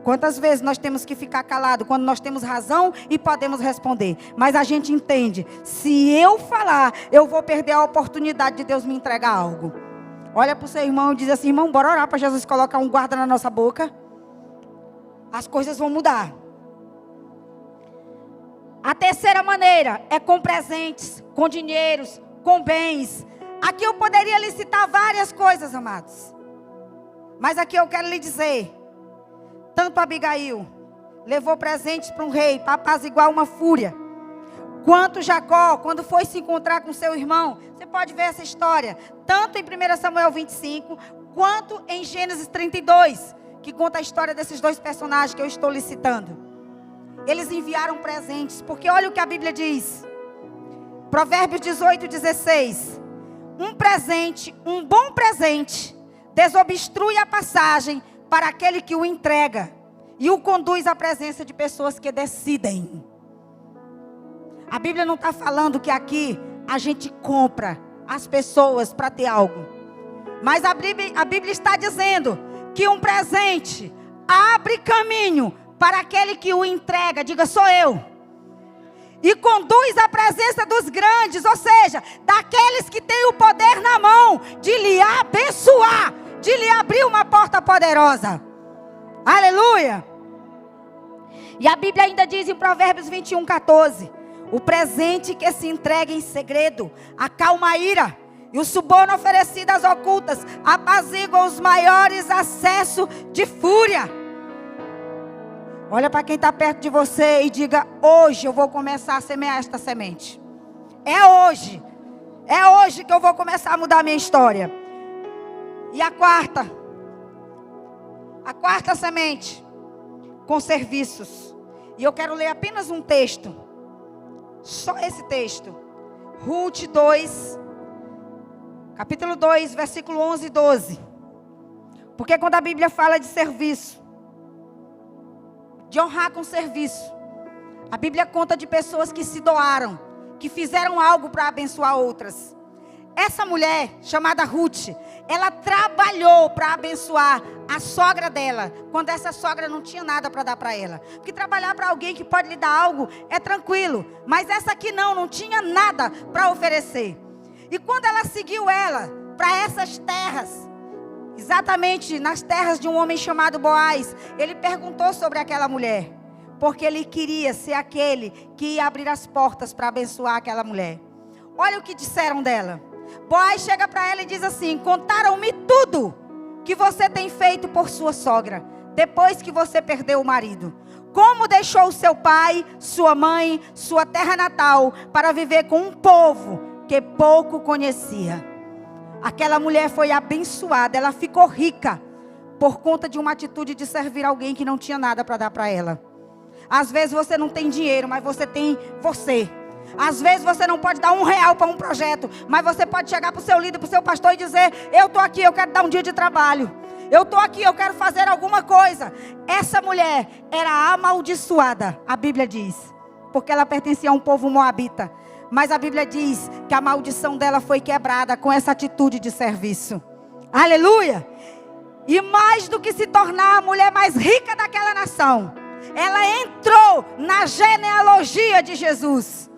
Quantas vezes nós temos que ficar calado quando nós temos razão e podemos responder? Mas a gente entende: se eu falar, eu vou perder a oportunidade de Deus me entregar algo. Olha para o seu irmão e diz assim: irmão, bora orar para Jesus colocar um guarda na nossa boca. as coisas vão mudar. A terceira maneira é com presentes, com dinheiros, com bens. Aqui eu poderia lhe citar várias coisas, amados. Mas aqui eu quero lhe dizer, tanto Abigail levou presentes para um rei, para apaziguar uma fúria, quanto Jacó, quando foi se encontrar com seu irmão. Você pode ver essa história, tanto em 1 Samuel 25, quanto em Gênesis 32, que conta a história desses dois personagens que eu estou lhe citando. Eles enviaram presentes, porque olha o que a Bíblia diz. Provérbios 18, 16. Um presente, um bom presente, desobstrui a passagem para aquele que o entrega e o conduz à presença de pessoas que decidem. A Bíblia não está falando que aqui a gente compra as pessoas para ter algo. Mas a Bíblia está dizendo que um presente abre caminho para aquele que o entrega, diga, sou eu. E conduz à presença dos grandes, ou seja, daqueles que têm o poder na mão de lhe abençoar, de lhe abrir uma porta poderosa. Aleluia! E a Bíblia ainda diz em Provérbios 21, 14: o presente que se entrega em segredo acalma a ira, e o suborno oferecido às ocultas apazigua os maiores acessos de fúria. Olha para quem está perto de você e diga, hoje eu vou começar a semear esta semente. É hoje que eu vou começar a mudar a minha história. E a quarta semente, com serviços. E eu quero ler apenas um texto, só esse texto. Ruth 2, capítulo 2, versículo 11 e 12. Porque quando a Bíblia fala de serviço, de honrar com serviço, a Bíblia conta de pessoas que se doaram, que fizeram algo para abençoar outras. Essa mulher, chamada Ruth, ela trabalhou para abençoar a sogra dela, quando essa sogra não tinha nada para dar para ela. Porque trabalhar para alguém que pode lhe dar algo é tranquilo, mas essa aqui não tinha nada para oferecer. E quando ela seguiu ela para essas terras, exatamente nas terras de um homem chamado Boaz, ele perguntou sobre aquela mulher, porque ele queria ser aquele que ia abrir as portas para abençoar aquela mulher. Olha o que disseram dela. Boaz chega para ela e diz assim: contaram-me tudo que você tem feito por sua sogra, depois que você perdeu o marido. Como deixou seu pai, sua mãe, sua terra natal, para viver com um povo que pouco conhecia. Aquela mulher foi abençoada, ela ficou rica por conta de uma atitude de servir alguém que não tinha nada para dar para ela. Às vezes você não tem dinheiro, mas você tem você. Às vezes você não pode dar R$1 para um projeto, mas você pode chegar para o seu líder, para o seu pastor e dizer: eu estou aqui, eu quero dar um dia de trabalho. Eu estou aqui, eu quero fazer alguma coisa. Essa mulher era amaldiçoada, a Bíblia diz, porque ela pertencia a um povo moabita. Mas a Bíblia diz que a maldição dela foi quebrada com essa atitude de serviço. Aleluia! E mais do que se tornar a mulher mais rica daquela nação, ela entrou na genealogia de Jesus.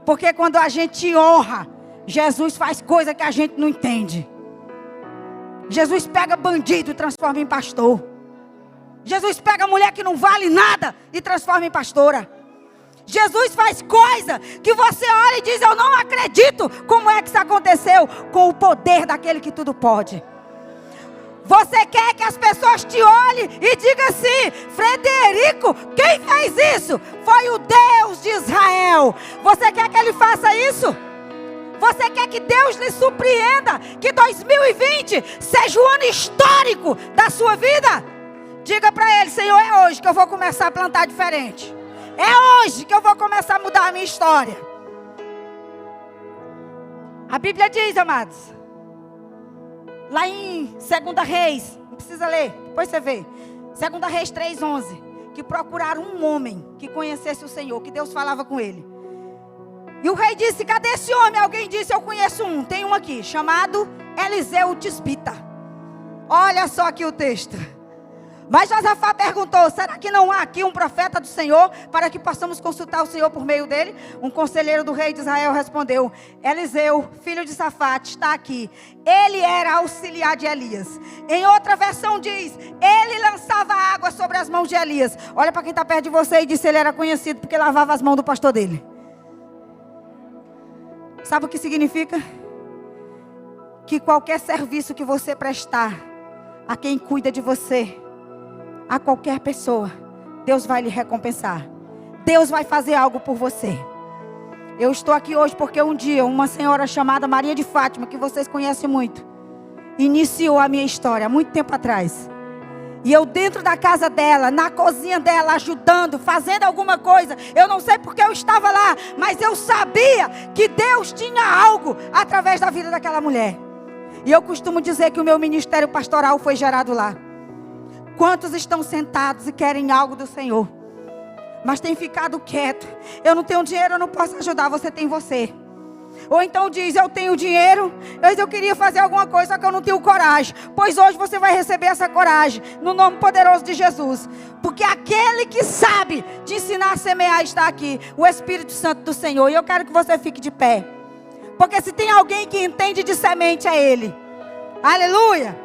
Porque quando a gente honra, Jesus faz coisa que a gente não entende. Jesus pega bandido e transforma em pastor. Jesus pega mulher que não vale nada e transforma em pastora. Jesus faz coisa que você olha e diz: eu não acredito. Como é que isso aconteceu? Com o poder daquele que tudo pode. Você quer que as pessoas te olhem e digam assim: Frederico, quem fez isso? Foi o Deus de Israel. Você quer que ele faça isso? Você quer que Deus lhe surpreenda? Que 2020 seja o ano histórico da sua vida? Diga para ele: Senhor, é hoje que eu vou começar a plantar diferente. É hoje que eu vou começar a mudar a minha história. A Bíblia diz, amados, lá em 2 Reis, não precisa ler, depois você vê, 2 Reis 3:11, que procuraram um homem que conhecesse o Senhor, que Deus falava com ele. E o rei disse: cadê esse homem? Alguém disse: eu conheço um, tem um aqui, chamado Eliseu o Tisbita. Olha só aqui o texto. Mas Josafá perguntou: será que não há aqui um profeta do Senhor, para que possamos consultar o Senhor por meio dele? Um conselheiro do rei de Israel respondeu: Eliseu, filho de Safate, está aqui. Ele era auxiliar de Elias. Em outra versão diz: ele lançava água sobre as mãos de Elias. Olha para quem está perto de você e diz se ele era conhecido porque lavava as mãos do pastor dele. Sabe o que significa? Que qualquer serviço que você prestar a quem cuida de você, a qualquer pessoa, Deus vai lhe recompensar. Deus vai fazer algo por você. Eu estou aqui hoje porque um dia uma senhora chamada Maria de Fátima, que vocês conhecem muito, iniciou a minha história há muito tempo atrás. E eu dentro da casa dela, na cozinha dela, ajudando, fazendo alguma coisa. Eu não sei porque eu estava lá, mas eu sabia que Deus tinha algo através da vida daquela mulher. E eu costumo dizer que o meu ministério pastoral foi gerado lá. Quantos estão sentados e querem algo do Senhor, mas tem ficado quieto? Eu não tenho dinheiro, eu não posso ajudar. Você tem você. Ou então diz: eu tenho dinheiro, mas eu queria fazer alguma coisa, só que eu não tenho coragem. Pois hoje você vai receber essa coragem, no nome poderoso de Jesus. Porque aquele que sabe te ensinar a semear está aqui, o Espírito Santo do Senhor. E eu quero que você fique de pé, porque se tem alguém que entende de semente, é Ele. Aleluia.